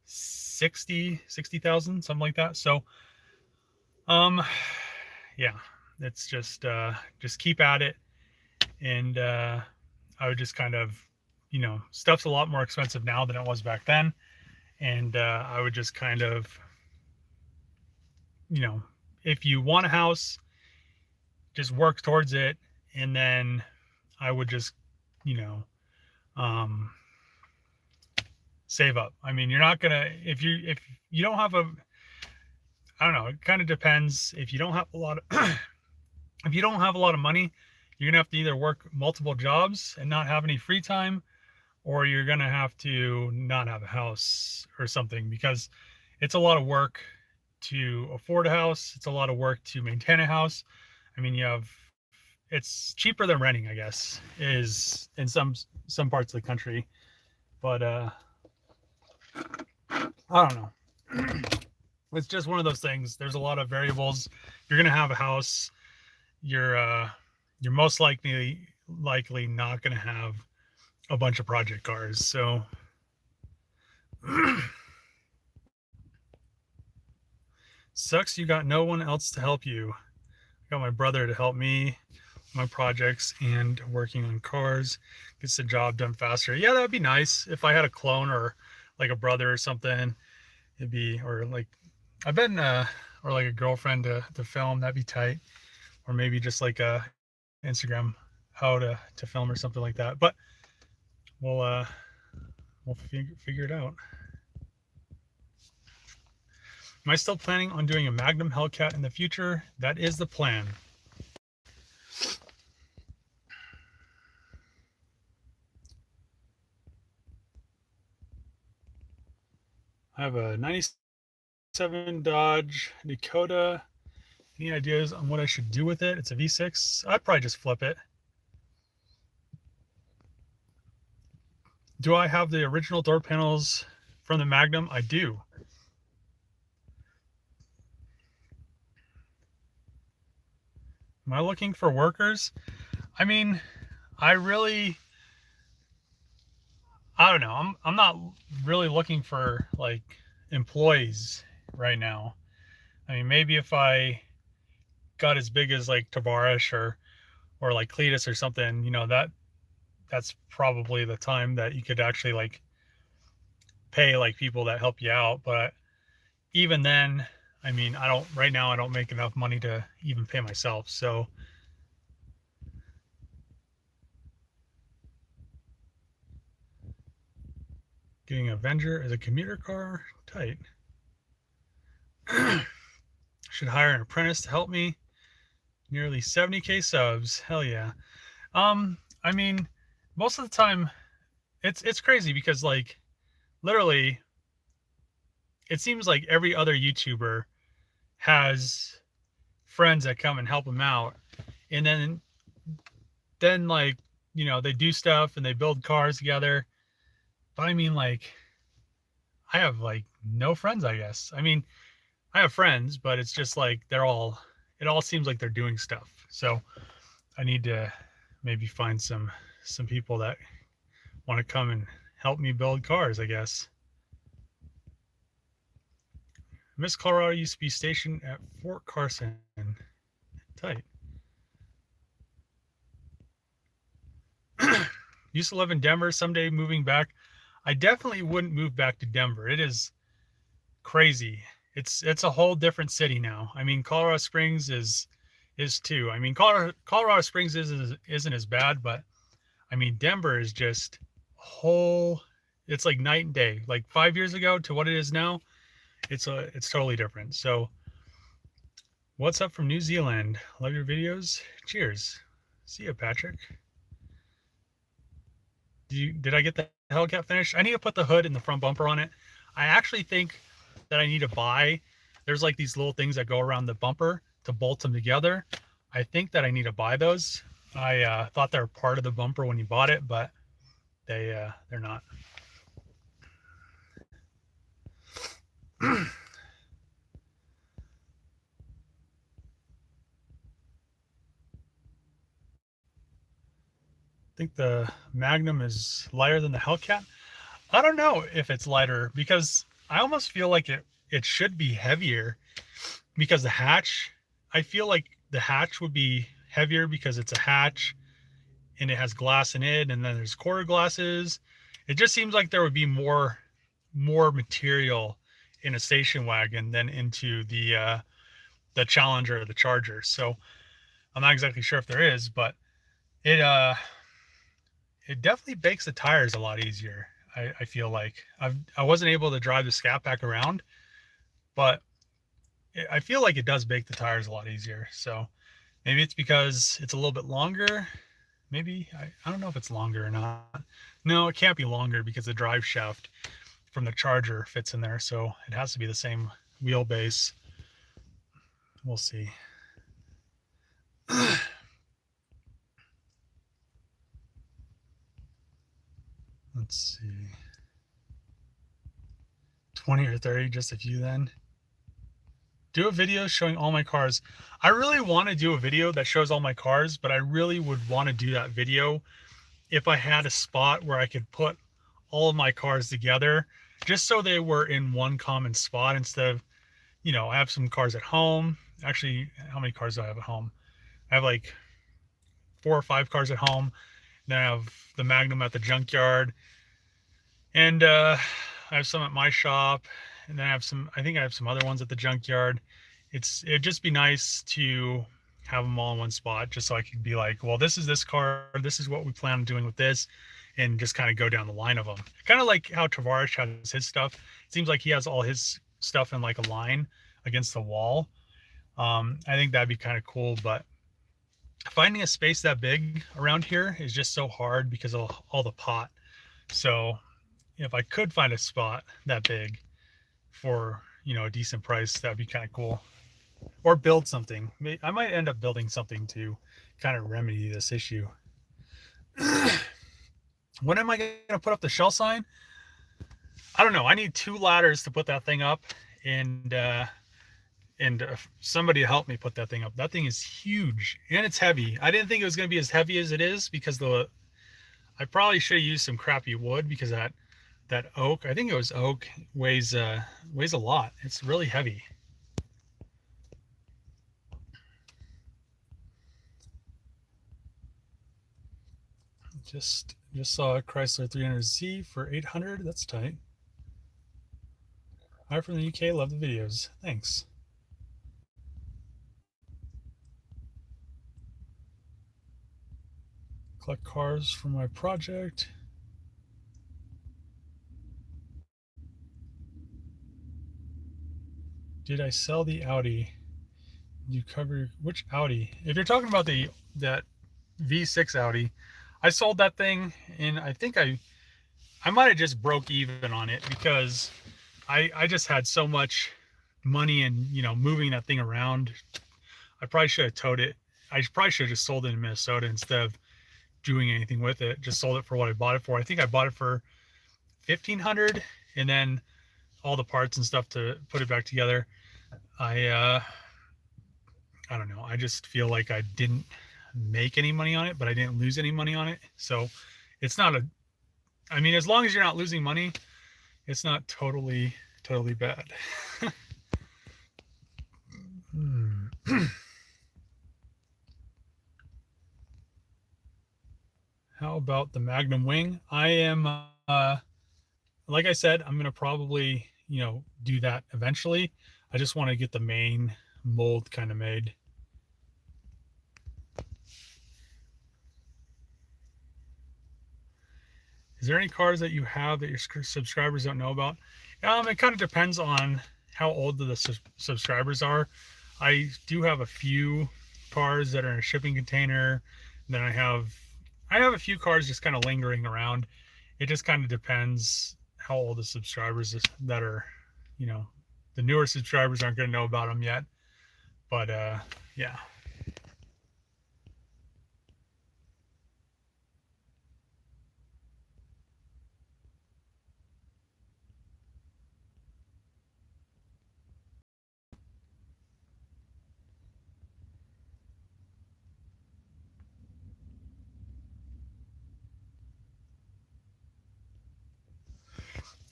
60,000, something like that. So um yeah, it's just keep at it. And I would just kind of, stuff's a lot more expensive now than it was back then. And I would just kind of, if you want a house, just work towards it. And then I would just, you know, um, save up. I mean, you're not gonna, if you don't have I don't know, it kind of depends. If you don't have a lot of, if you don't have a lot of money, you're gonna have to either work multiple jobs and not have any free time, or you're gonna have to not have a house or something, because it's a lot of work to afford a house. It's a lot of work to maintain a house. I mean, it's cheaper than renting, I guess, is in some parts of the country. But I don't know. It's just one of those things. There's a lot of variables. You're gonna have a house. You're most likely not gonna have a bunch of project cars. So sucks you got no one else to help you. I got my brother to help me, my projects, and working on cars. Gets the job done faster. Yeah, that would be nice if I had a clone or like a brother or something. It'd be, or like I've been or like a girlfriend to film. That'd be tight. Or maybe just like a Instagram how to film or something like that. But we'll figure it out. Am I still planning on doing a Magnum Hellcat in the future? That is the plan. I have a 97 Dodge Dakota. Any ideas on what I should do with it? It's a V6. I'd probably just flip it. Do I have the original door panels from the Magnum? I do. Am I looking for workers? I mean, I don't know. I'm not really looking for like employees right now. I mean, maybe if I got as big as like Tavarish or like Cletus or something, that's probably the time that you could actually like pay like people that help you out. But even then, I mean, right now I don't make enough money to even pay myself. So getting Avenger as a commuter car, tight. Should hire an apprentice to help me. Nearly 70K subs. Hell yeah. I mean, most of the time it's crazy because like literally it seems like every other YouTuber has friends that come and help them out. And then like, they do stuff and they build cars together. But I mean, like, I have like no friends, I guess. I mean, I have friends, but it's just like it all seems like they're doing stuff. So I need to maybe find some people that want to come and help me build cars, I guess. Miss Colorado used to be stationed at Fort Carson. Tight. Used to live in Denver. Someday moving back. I definitely wouldn't move back to Denver. It is crazy. It's a whole different city now. I mean, Colorado Springs is too. I mean, Colorado Springs isn't as bad, but I mean, Denver is just whole. It's like night and day. Like 5 years ago to what it is now, it's totally different. So, what's up from New Zealand? Love your videos. Cheers. See ya, Patrick. Did I get the Hellcat finished? I need to put the hood and the front bumper on it. I actually think that I need to buy, there's like these little things that go around the bumper to bolt them together. I think that I need to buy those. I thought they were part of the bumper when you bought it, but they're not. Think the Magnum is lighter than the Hellcat. I don't know if it's lighter because I almost feel like it should be heavier because the hatch, I feel like the hatch would be heavier because it's a hatch and it has glass in it, and then there's quarter glasses. It just seems like there would be more material in a station wagon than into the Challenger or the Charger. So I'm not exactly sure if there is, but it it definitely bakes the tires a lot easier. I feel like I wasn't able to drive the Scat Pack around, but I feel like it does bake the tires a lot easier. So maybe it's because it's a little bit longer. Maybe I don't know if it's longer or not. No, it can't be longer because the drive shaft from the Charger fits in there, so it has to be the same wheelbase. We'll see. Let's see. 20 or 30, just a few then. Do a video showing all my cars. I really want to do a video that shows all my cars, but I really would want to do that video if I had a spot where I could put all of my cars together, just so they were in one common spot instead of, you know, I have some cars at home. Actually, how many cars do I have at home? I have like 4 or 5 cars at home. Then I have the Magnum at the junkyard, and I have some at my shop, and then I think I have some other ones at the junkyard. It'd just be nice to have them all in one spot, just so I could be like, well, this is this car, this is what we plan on doing with this, and just kind of go down the line of them. Kind of like how Tavares has his stuff. It seems like he has all his stuff in like a line against the wall. I think that'd be kind of cool, but finding a space that big around here is just so hard because of all the pot. So if I could find a spot that big for, you know, a decent price, that'd be kind of cool. Or build something. I might end up building something to kind of remedy this issue. When am I going to put up the shell sign? I don't know. I need 2 ladders to put that thing up, and somebody to help me put that thing up. That thing is huge and it's heavy. I didn't think it was going to be as heavy as it is because I probably should have used some crappy wood, because that oak, I think it was oak, weighs a lot. It's really heavy. Just saw a Chrysler 300Z for 800. That's tight. Hi from the UK. Love the videos. Thanks. Collect cars for my project. Did I sell the Audi? You cover which Audi? If you're talking about that V6 Audi, I sold that thing, and I think I might have just broke even on it because I just had so much money and, you know, moving that thing around. I probably should have towed it. I probably should have just sold it in Minnesota instead of doing anything with it. Just sold it for what I bought it for. I think I bought it for $1,500, and then all the parts and stuff to put it back together. I don't know. I just feel like I didn't make any money on it, but I didn't lose any money on it. So it's not I mean, as long as you're not losing money, it's not totally bad. How about the Magnum wing? I am, like I said, I'm going to probably, you know, do that eventually. I just want to get the main mold kind of made. Is there any cars that you have that your subscribers don't know about? It kind of depends on how old the subscribers are. I do have a few cars that are in a shipping container. Then I have I have a few cars just kind of lingering around. It just kind of depends how old the subscribers that are, you know, the newer subscribers aren't going to know about them yet. But yeah.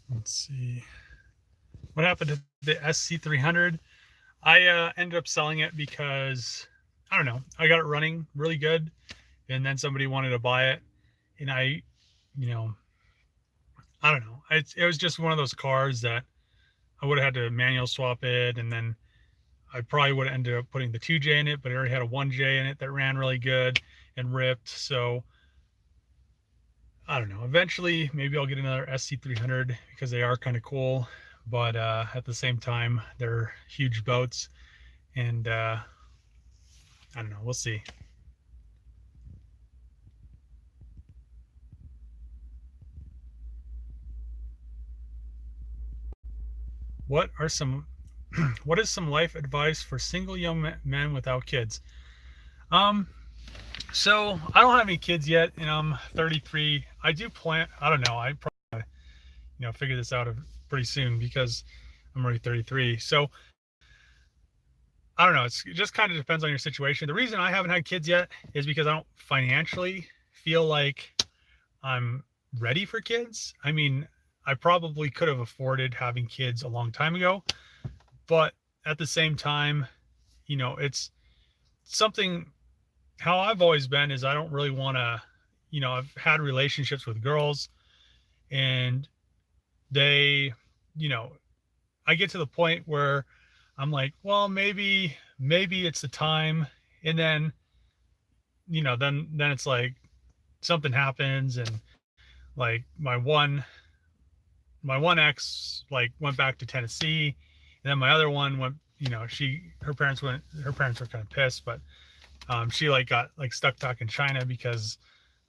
Let's see. What happened to the SC300? I ended up selling it because, I don't know, I got it running really good, and then somebody wanted to buy it, and you know, I don't know. It was just one of those cars that I would have had to manual swap it, and then I probably would have ended up putting the 2J in it, but it already had a 1J in it that ran really good and ripped. So I don't know. Eventually, maybe I'll get another SC300 because they are kind of cool, but at the same time, they're huge boats, and I don't know. We'll see. What are some what is some life advice for single young men without kids? Um, so I don't have any kids yet, and I'm 33. I do plan. I don't know. I probably figure this out pretty soon because I'm already 33. So I don't know. It just kind of depends on your situation. The reason I haven't had kids yet is because I don't financially feel like I'm ready for kids. I mean, I probably could have afforded having kids a long time ago, but at the same time, it's something. How I've always been is I don't really want to, I've had relationships with girls, and they, you know, I get to the point where I'm like, well, maybe it's the time. And then, then it's like something happens, and like my one ex like went back to Tennessee, and then my other one went, her parents were kind of pissed, but she like got like stuck talking China because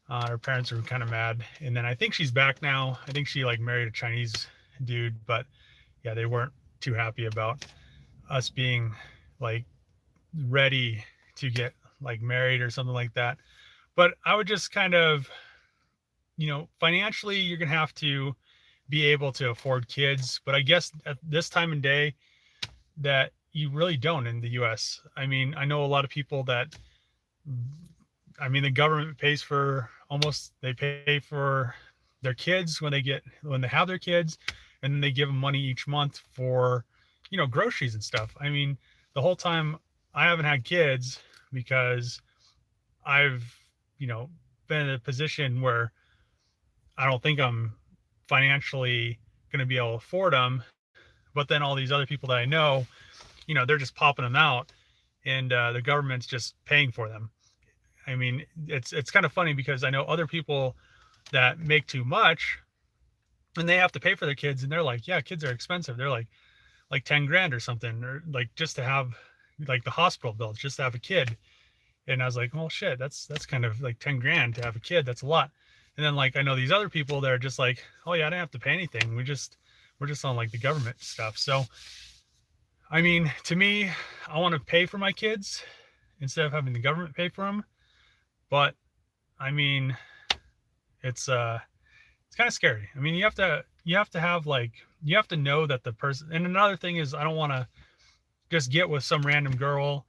her parents were kind of mad. And then I think she's back now. I think she like married a Chinese dude, but yeah, they weren't too happy about us being like ready to get like married or something like that. But I would just kind of, financially, you're gonna have to be able to afford kids. But I guess at this time and day, that you really don't in the U.S. I mean, I know a lot of people that, I mean, the government pays for they pay for their kids when they have their kids, and then they give them money each month for, groceries and stuff. I mean, the whole time I haven't had kids because I've, been in a position where I don't think I'm financially going to be able to afford them. But then all these other people that I know, they're just popping them out, and the government's just paying for them. I mean, it's kind of funny because I know other people that make too much, and they have to pay for their kids, and they're like, yeah, kids are expensive. They're like 10 grand or something, or like just to have like the hospital bills just to have a kid. And I was like, well, shit, that's kind of like 10 grand to have a kid. That's a lot. And then like I know these other people that are just like, oh yeah, I didn't have to pay anything. We're just on like the government stuff. So I mean, to me, I want to pay for my kids instead of having the government pay for them. But I mean, it's kind of scary. I mean, you have to have like, you have to know that the person. And another thing is, I don't want to just get with some random girl,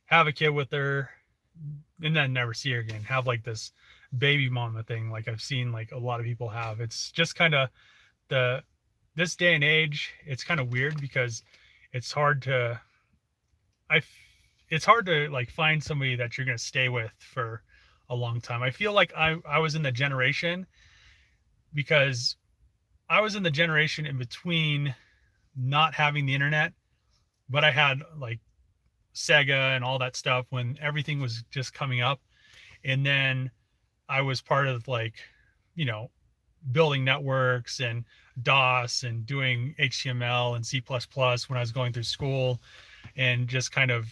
have a kid with her, and then never see her again. Have like this baby mama thing, like I've seen like a lot of people have. It's just kind of this day and age. It's kind of weird because it's hard to I it's hard to like find somebody that you're gonna stay with for a long time. I feel like I was in the generation, because I was in the generation in between not having the internet, but I had like Sega and all that stuff when everything was just coming up. And then I was part of like, you know, building networks and DOS and doing HTML and C++ when I was going through school, and just kind of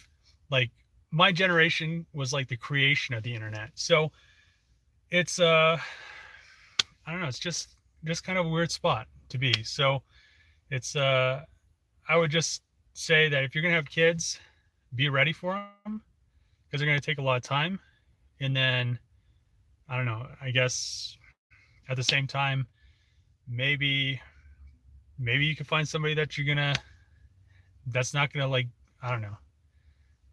like my generation was like the creation of the internet. So it's I don't know, it's just kind of a weird spot to be. So it's I would just say that if you're gonna have kids, be ready for them because they're gonna take a lot of time. And then I don't know, I guess at the same time, maybe maybe you can find somebody that you're gonna that's not gonna like, I don't know.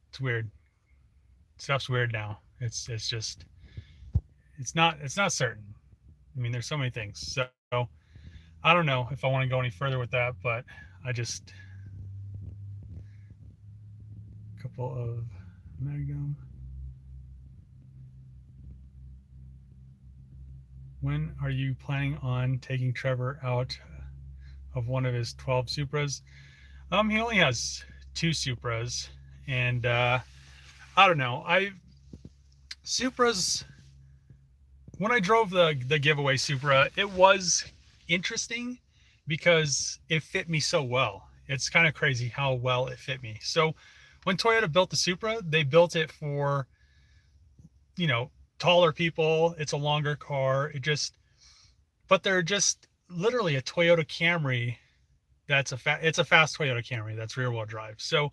It's weird. Stuff's weird now. It's just it's not certain. I mean, there's so many things. So I don't know if I want to go any further with that, but I just a couple of Magnum. When are you planning on taking Trevor out of one of his 12 Supras? He only has two Supras, and I don't know. I Supras. When I drove the giveaway Supra, it was interesting because it fit me so well. It's kind of crazy how well it fit me. So when Toyota built the Supra, they built it for, you know, taller people. It's a longer car. But they're just literally a Toyota Camry. It's a fast Toyota Camry that's rear wheel drive. So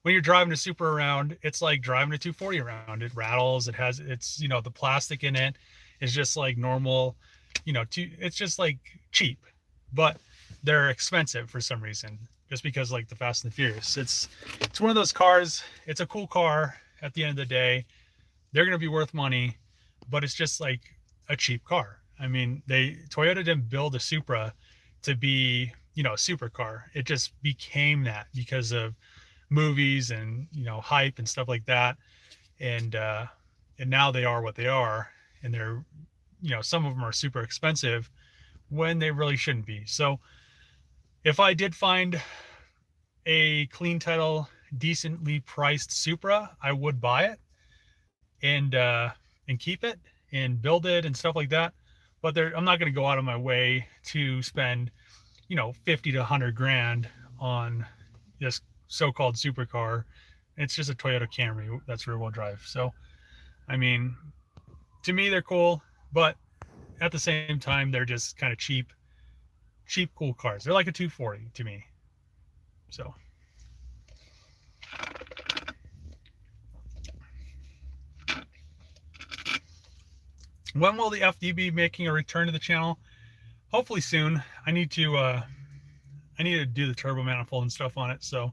when you're driving a Supra around, it's like driving a 240 around. It rattles. It's, the plastic in it is just like normal, it's just like cheap, but they're expensive for some reason, just because like the Fast and the Furious. It's one of those cars. It's a cool car at the end of the day. They're going to be worth money, but it's just like a cheap car. I mean, Toyota didn't build a Supra to be, a supercar. It just became that because of movies and hype and stuff like that, and now they are what they are, and they're some of them are super expensive when they really shouldn't be. So if I did find a clean title, decently priced Supra, I would buy it and keep it and build it and stuff like that. But I'm not going to go out of my way to spend 50 to 100 grand on this so-called supercar. It's just a Toyota Camry that's rear-wheel drive. So I mean, to me they're cool, but at the same time they're just kind of cheap cool cars. They're like a 240 to me. So when will the FD be making a return to the channel? Hopefully soon. I need to do the turbo manifold and stuff on it, so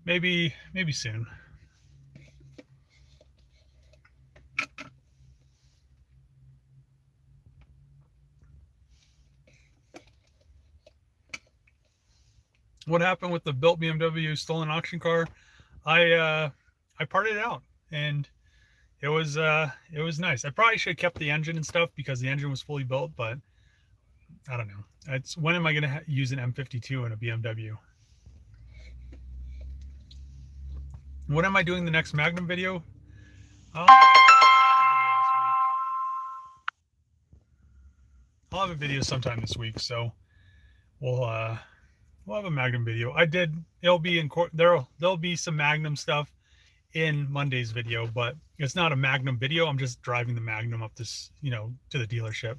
maybe soon. What happened with the built BMW stolen auction car? I parted it out, and it was nice. I probably should have kept the engine and stuff because the engine was fully built, but I don't know. When am I going to use an M52 in a BMW? When am I doing the next Magnum video? I'll have a video sometime this week, so we'll have a Magnum video. It'll be there'll be some Magnum stuff in Monday's video, but it's not a Magnum video. I'm just driving the Magnum up this, to the dealership.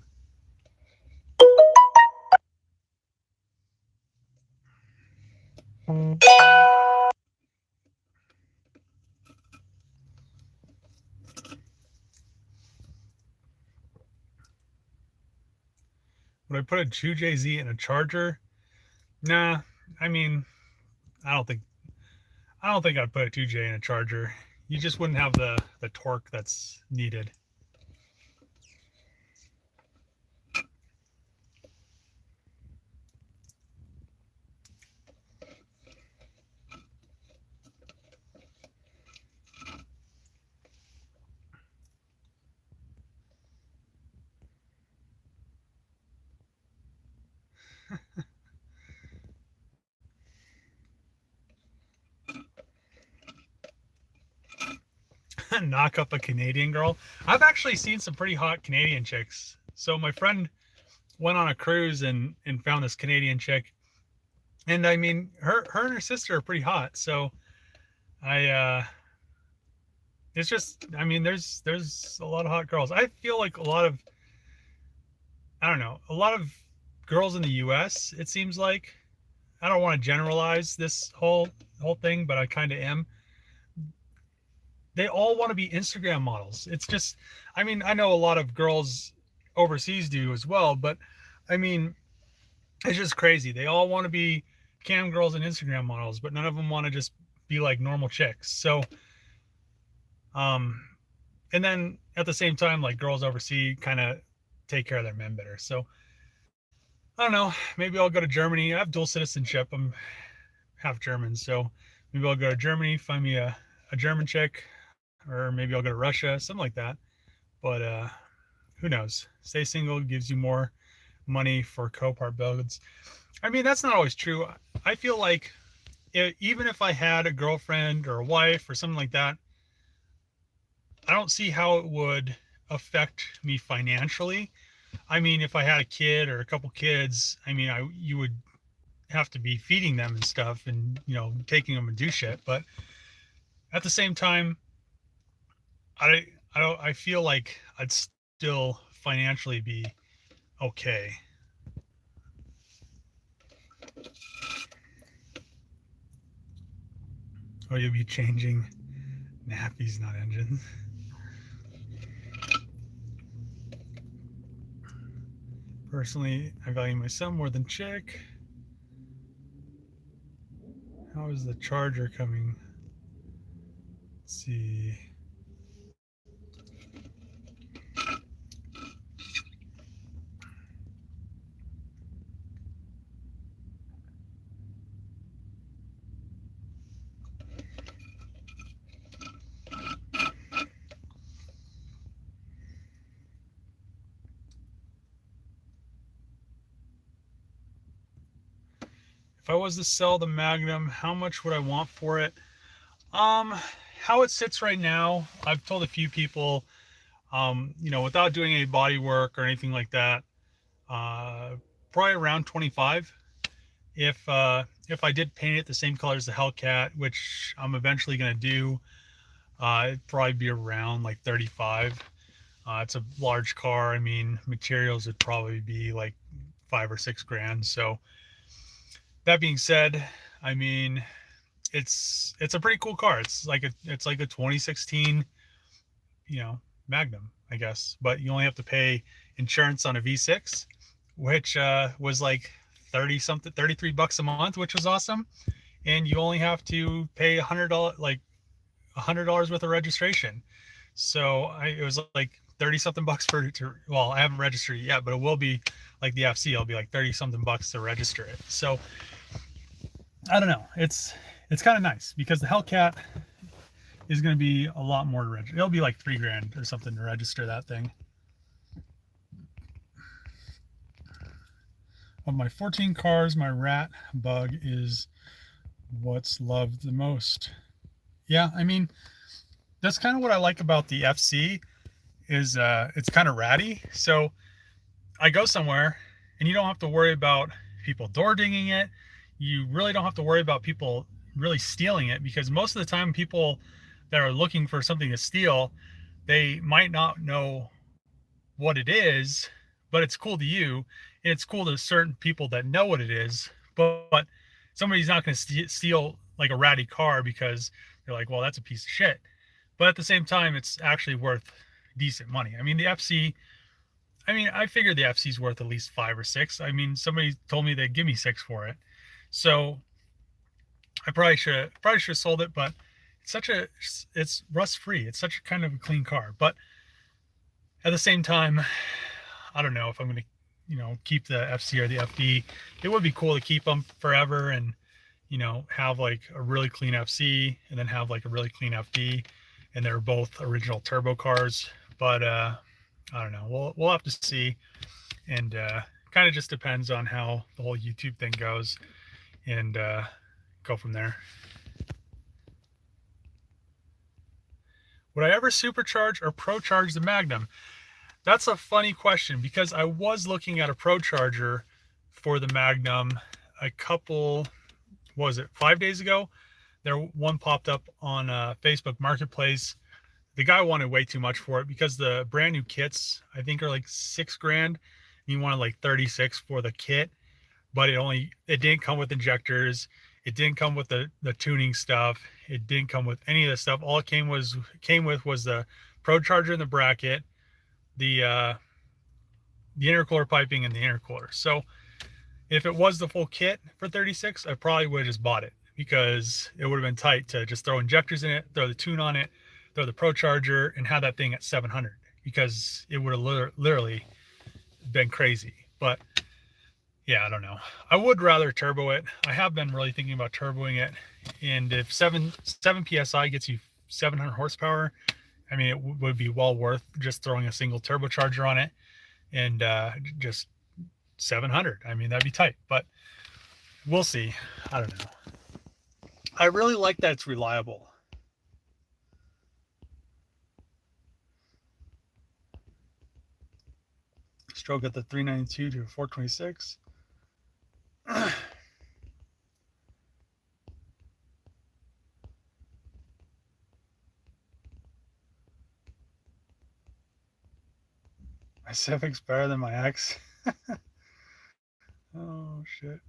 Would I put a 2JZ in a Charger? Nah, I mean, I don't think I'd put a 2J in a Charger. You just wouldn't have the torque that's needed. Knock up a Canadian girl. I've actually seen some pretty hot Canadian chicks. So my friend went on a cruise and found this Canadian chick, and I mean her and her sister are pretty hot. So it's it's just, I mean, there's a lot of hot girls. I feel like a lot of, I don't know, a lot of girls in the US, it seems like, I don't want to generalize this whole thing, but I kind of am. They all want to be Instagram models. It's just, I mean, I know a lot of girls overseas do as well, but I mean, it's just crazy. They all want to be cam girls and Instagram models, but none of them want to just be like normal chicks. So, um, and then at the same time, like girls overseas kind of take care of their men better. So I don't know. Maybe I'll go to Germany. I have dual citizenship. I'm half German, so maybe I'll go to Germany, find me a German chick, or maybe I'll go to Russia, something like that. But who knows? Stay single gives you more money for Copart builds. I mean, that's not always true. I feel like even if I had a girlfriend or a wife or something like that, I don't see how it would affect me financially. I mean, if I had a kid or a couple kids, I mean, you would have to be feeding them and stuff, and taking them and do shit. But at the same time, I feel like I'd still financially be okay. Or you'll be changing nappies, not engines. Personally, I value my son more than chick. How is the charger coming? Let's see. If I was to sell the Magnum, how much would I want for it? How it sits right now, I've told a few people, without doing any body work or anything like that, probably around 25. If I did paint it the same color as the Hellcat, which I'm eventually gonna do, it'd probably be around like 35. It's a large car. I mean, materials would probably be like 5 or 6 grand. So that being said, I mean, it's a pretty cool car. It's like a 2016, Magnum, I guess. But you only have to pay insurance on a V6, which was like 33 bucks a month, which was awesome. And you only have to pay $100, like $100 worth of registration. So it was like 30 something bucks well, I haven't registered it yet, but it will be like the FC. It'll be like 30 something bucks to register it. So I don't know. It's kind of nice because the Hellcat is going to be a lot more to register. It'll be like 3 grand or something to register that thing. Of my 14 cars, my rat bug is what's loved the most. Yeah, I mean, that's kind of what I like about the FC is it's kind of ratty. So I go somewhere and you don't have to worry about people door dinging it. You really don't have to worry about people really stealing it, because most of the time people that are looking for something to steal, they might not know what it is, but it's cool to you, and it's cool to certain people that know what it is. But somebody's not going to steal like a ratty car because they're like, well, that's a piece of shit. But at the same time, it's actually worth decent money. I mean, the FC, I mean, I figured the FC is worth at least 5 or 6. I mean, somebody told me they'd give me 6 for it. So I probably should have sold it, but it's rust free. It's such a kind of a clean car. But at the same time, I don't know if I'm going to, keep the FC or the FD. It would be cool to keep them forever and, have like a really clean FC and then have like a really clean FD. And they're both original turbo cars. But I don't know. We'll have to see. And kind of just depends on how the whole YouTube thing goes, and go from there. Would I ever supercharge or pro charge the Magnum? That's a funny question, because I was looking at a pro charger for the Magnum a couple, what was it, 5 days ago? One popped up on Facebook Marketplace. the guy wanted way too much for it because the brand new kits I think are like $6,000. And he wanted like 36 for the kit, but it didn't come with injectors. It didn't come with the tuning stuff. It didn't come with any of the stuff. All it came with was the Pro Charger and the bracket, the intercooler piping and the intercooler. So if it was the full kit for 36, I probably would have just bought it because it would have been tight to just throw injectors in it, throw the tune on it, throw the Pro Charger, and have that thing at 700 because it would have literally been crazy. But yeah, I don't know. I would rather turbo it. I have been really thinking about turboing it. And if 7 PSI gets you 700 horsepower, I mean, it would be well worth just throwing a single turbocharger on it and just 700. I mean, that'd be tight, but we'll see. I don't know. I really like that it's reliable. Stroke at the 392 to 426. My Civic's better than my X. Oh shit.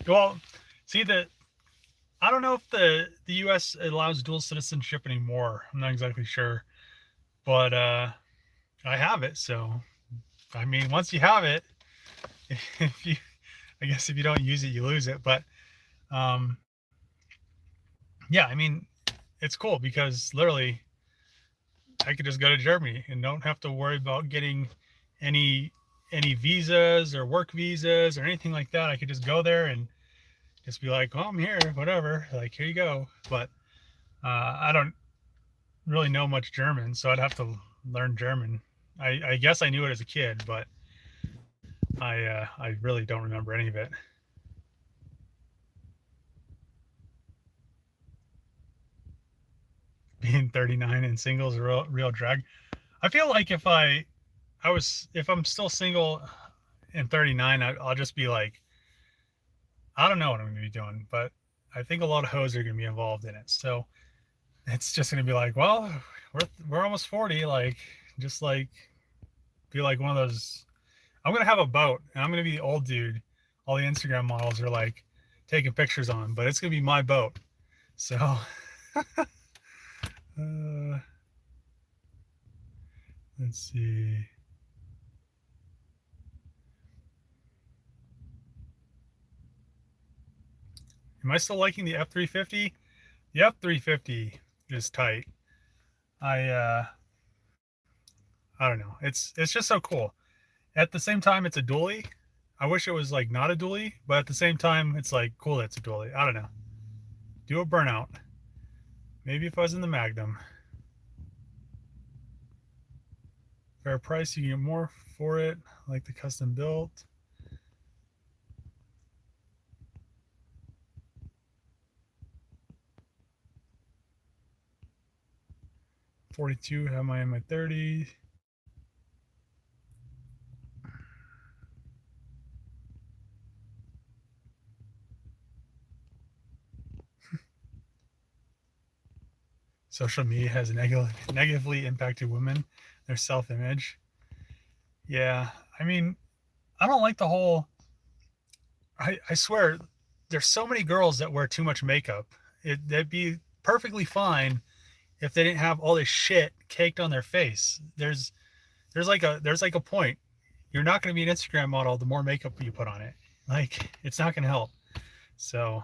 Well, see I don't know if the U.S. allows dual citizenship anymore. I'm not exactly sure, but I have it. So, I mean, once you have it, I guess if you don't use it, you lose it. But yeah, I mean, it's cool because literally I could just go to Germany and don't have to worry about getting any visas or work visas or anything like that. I could just go there and just be like, oh, I'm here, whatever. Like, here you go. But I don't really know much German, so I'd have to learn German. I guess I knew it as a kid, but I really don't remember any of it. Being 39 and single is a real drag. I feel like if I'm still single and 39, I'll just be like, I don't know what I'm gonna be doing, but I think a lot of hoes are gonna be involved in it. So it's just gonna be like, well, we're almost 40, like just like be like one of those. I'm gonna have a boat and I'm gonna be the old dude. All the Instagram models are like taking pictures on, but it's gonna be my boat. So let's see. Am I still liking the F350? The F350 is tight. I don't know. It's just so cool. At the same time, it's a dually. I wish it was like not a dually, but at the same time, it's like cool that it's a dually. I don't know. Do a burnout. Maybe if I was in the Magnum. Fair price, you can get more for it, like the custom built. $42, have my in my 30s. Social media has negatively impacted women, their self-image. Yeah, I mean, I don't like the whole. I swear, there's so many girls that wear too much makeup. They'd be perfectly fine if they didn't have all this shit caked on their face. There's like a point. You're not going to be an Instagram model the more makeup you put on it. Like, it's not going to help. So,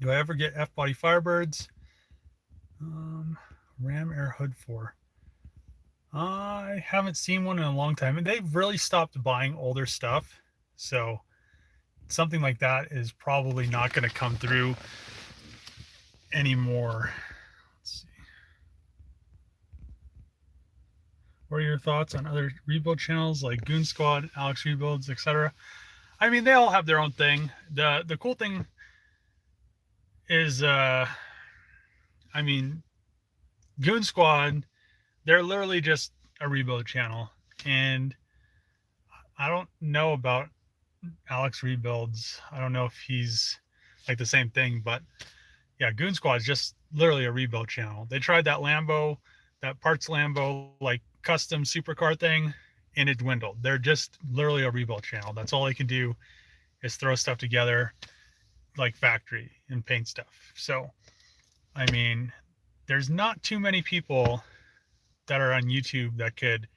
do I ever get F-body Firebirds? Ram Air Hood 4. I haven't seen one in a long time, and they've really stopped buying older stuff. So something like that is probably not going to come through anymore. Let's see. What are your thoughts on other rebuild channels like Goon Squad, Alex Rebuilds, etc.? I mean, they all have their own thing. The cool thing is, I mean, Goon Squad, they're literally just a rebuild channel, and I don't know about Alex Rebuilds. I don't know if he's like the same thing, but yeah, Goon Squad is just literally a rebuild channel. They tried that Lambo, that parts Lambo, like custom supercar thing, and it dwindled. They're just literally a rebuild channel. That's all they can do is throw stuff together like factory and paint stuff. So, I mean, there's not too many people that are on YouTube that could,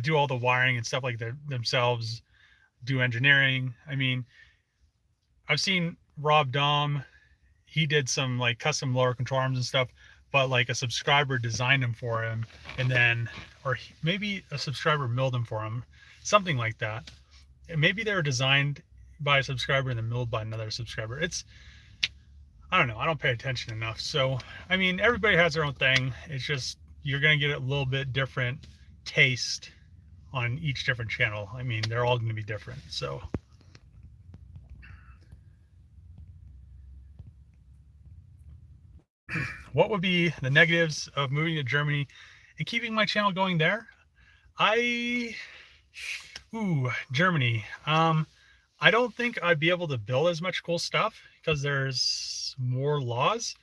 do all the wiring and stuff like that themselves, do engineering. I mean, I've seen Rob Dom, he did some like custom lower control arms and stuff, but like a subscriber designed them for him, and then, or maybe a subscriber milled them for him, something like that. And maybe they were designed by a subscriber and then milled by another subscriber. I don't know. I don't pay attention enough. So, I mean, everybody has their own thing. It's just, you're going to get a little bit different taste on each different channel. I mean, they're all going to be different. So, what would be the negatives of moving to Germany and keeping my channel going there? Germany. I don't think I'd be able to build as much cool stuff because there's more laws.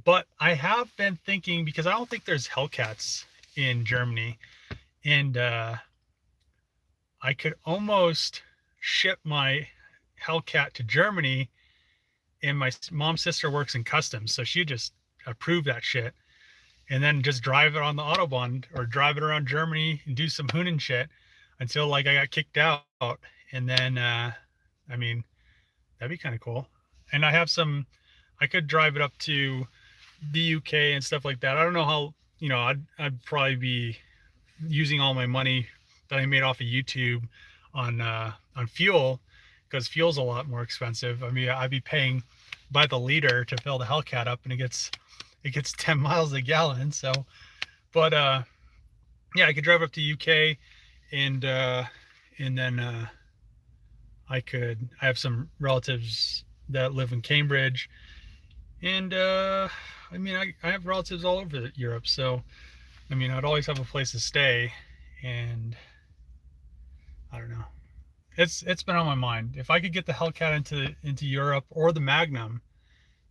But I have been thinking, because I don't think there's Hellcats in Germany, and I could almost ship my Hellcat to Germany, and my mom's sister works in customs, so she just approve that shit, and then just drive it on the Autobahn or drive it around Germany and do some hooning shit until like I got kicked out, and then I mean, that'd be kind of cool. And I could drive it up to the UK and stuff like that. I don't know how, I'd probably be using all my money that I made off of YouTube on fuel, because fuel's a lot more expensive. I mean, I'd be paying by the liter to fill the Hellcat up, and it gets 10 miles a gallon. So, but yeah, I could drive up to UK, and then I have some relatives that live in Cambridge, and I mean, I have relatives all over Europe, so I mean, I'd always have a place to stay, and I don't know. It's been on my mind. If I could get the Hellcat into Europe, or the Magnum,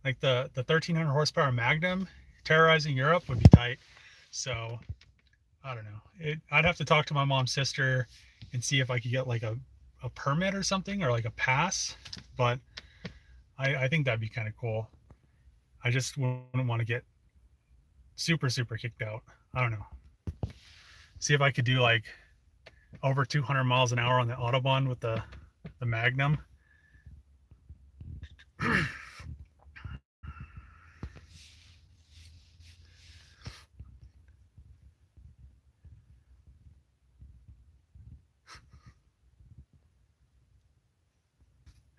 like the 1300 horsepower Magnum, terrorizing Europe would be tight. So I don't know. I'd have to talk to my mom's sister and see if I could get like a permit or something, or like a pass. But I think that'd be kind of cool. I just wouldn't want to get super kicked out. I don't know. See if I could do like over 200 miles an hour on the Autobahn with the Magnum.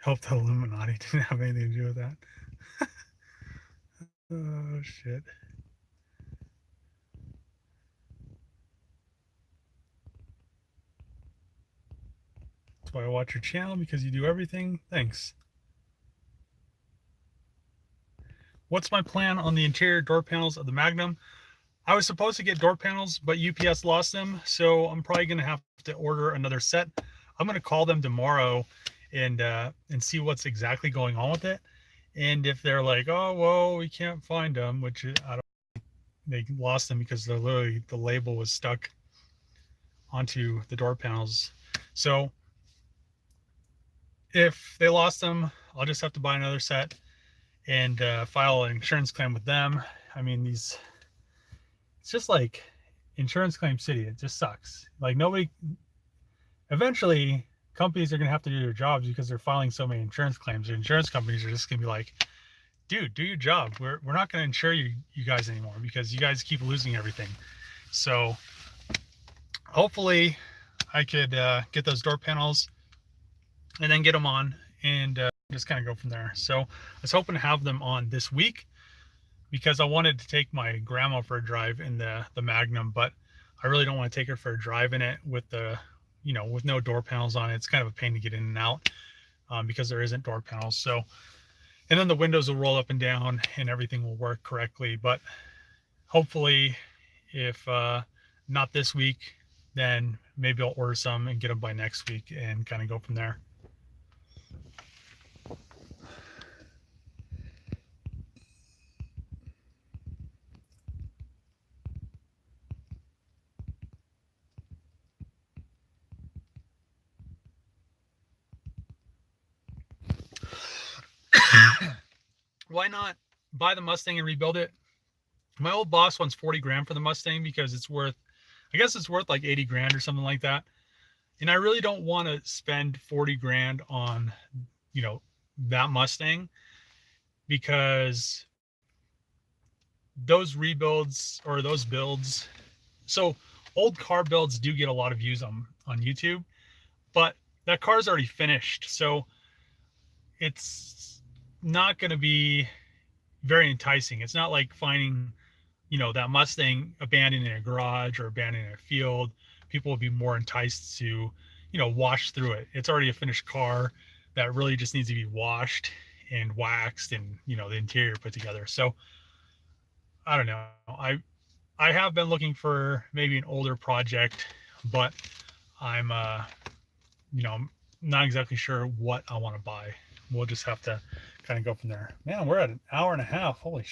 Hope the Illuminati didn't have anything to do with that. Oh shit. That's why I watch your channel, because you do everything. Thanks. What's my plan on the interior door panels of the Magnum? I was supposed to get door panels, but UPS lost them, so I'm probably gonna have to order another set. I'm gonna call them tomorrow and see what's exactly going on with it. And if they're like, oh well, we can't find them, which I don't, they lost them because they're literally, the label was stuck onto the door panels. So if they lost them, I'll just have to buy another set and file an insurance claim with them. I mean, it's just like insurance claim city. It just sucks. Like, eventually companies are going to have to do their jobs because they're filing so many insurance claims. The insurance companies are just going to be like, dude, do your job. We're not going to insure you guys anymore because you guys keep losing everything. So hopefully I could get those door panels and then get them on, and just kind of go from there. So I was hoping to have them on this week, because I wanted to take my grandma for a drive in the Magnum, but I really don't want to take her for a drive in it with with no door panels on it. It's kind of a pain to get in and out because there isn't door panels. So, and then the windows will roll up and down and everything will work correctly. But hopefully, if not this week, then maybe I'll order some and get them by next week and kind of go from there. why not buy the Mustang and rebuild it? My old boss wants 40 grand for the Mustang because it's worth, I guess it's worth like 80 grand or something like that. And I really don't want to spend 40 grand on, you know, that Mustang, because those rebuilds or those builds, so old car builds do get a lot of views on YouTube, but that car's already finished. So it's not going to be very enticing. It's not like finding, you know, that Mustang abandoned in a garage or abandoned in a field. People will be more enticed to, you know, wash through it. It's already a finished car that really just needs to be washed and waxed and, you know, the interior put together. So I don't know. I have been looking for maybe an older project, but I'm you know, I'm not exactly sure what I want to buy. We'll just have to kind of go from there. Man, we're at an hour and a half. Holy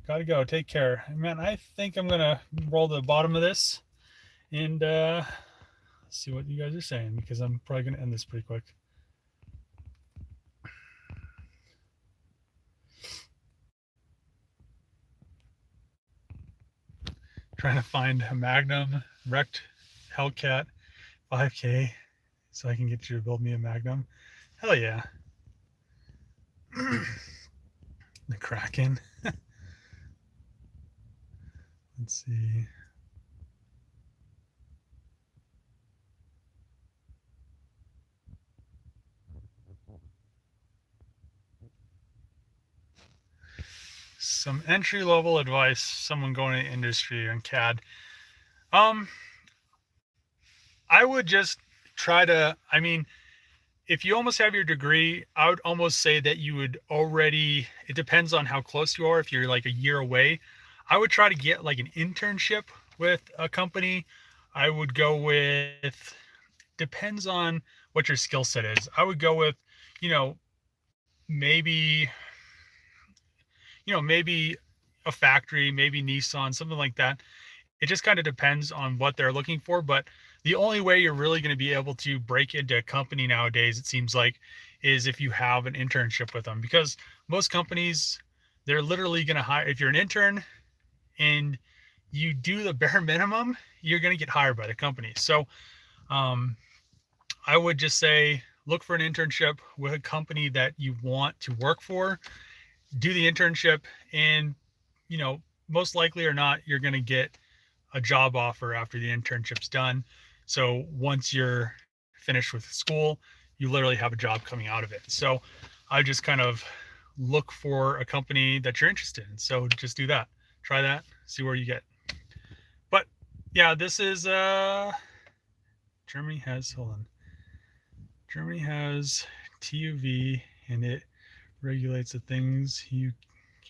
gotta go. Take care. Man, I think I'm gonna roll to the bottom of this and see what you guys are saying, because I'm probably gonna end this pretty quick. Trying to find a Magnum wrecked Hellcat 5K so I can get you to build me a Magnum. Hell yeah. The Kraken. Let's see. Some entry-level advice, someone going in the industry on CAD. I would just try to, I mean, if you almost have your degree, I would almost say that you would already, it depends on how close you are. If you're like a year away, I would try to get like an internship with a company. I would go with, depends on what your skill set is. I would go with, you know, maybe a factory, maybe Nissan, something like that. It just kind of depends on what they're looking for. But the only way you're really going to be able to break into a company nowadays, it seems like, is if you have an internship with them, because most companies, they're literally going to hire, if you're an intern and you do the bare minimum, you're going to get hired by the company. So I would just say, look for an internship with a company that you want to work for, do the internship, and, you know, most likely or not, you're going to get a job offer after the internship's done. So once you're finished with school, you literally have a job coming out of it. So I just kind of look for a company that you're interested in. So just do that. Try that, see where you get. But yeah, this is Germany has, hold on. Germany has TUV, and it regulates the things you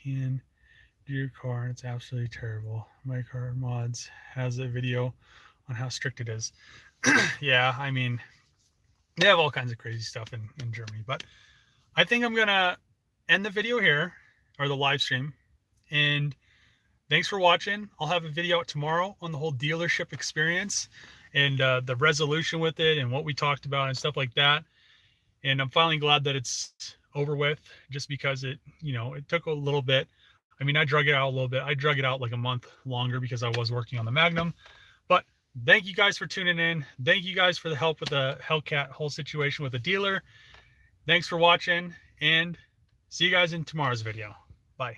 can do your car, and it's absolutely terrible. My Car Mods has a video on how strict it is. Yeah, I mean, they have all kinds of crazy stuff in Germany. But I think I'm gonna end the video here, or the live stream, and thanks for watching. I'll have a video out tomorrow on the whole dealership experience and the resolution with it and what we talked about and stuff like that. And I'm finally glad that it's over with, just because it, you know, it took a little bit. I mean, I drug it out a little bit. I drug it out like a month longer because I was working on the Magnum. But thank you guys for tuning in. Thank you guys for the help with the Hellcat whole situation with the dealer. Thanks for watching, and see you guys in tomorrow's video. Bye.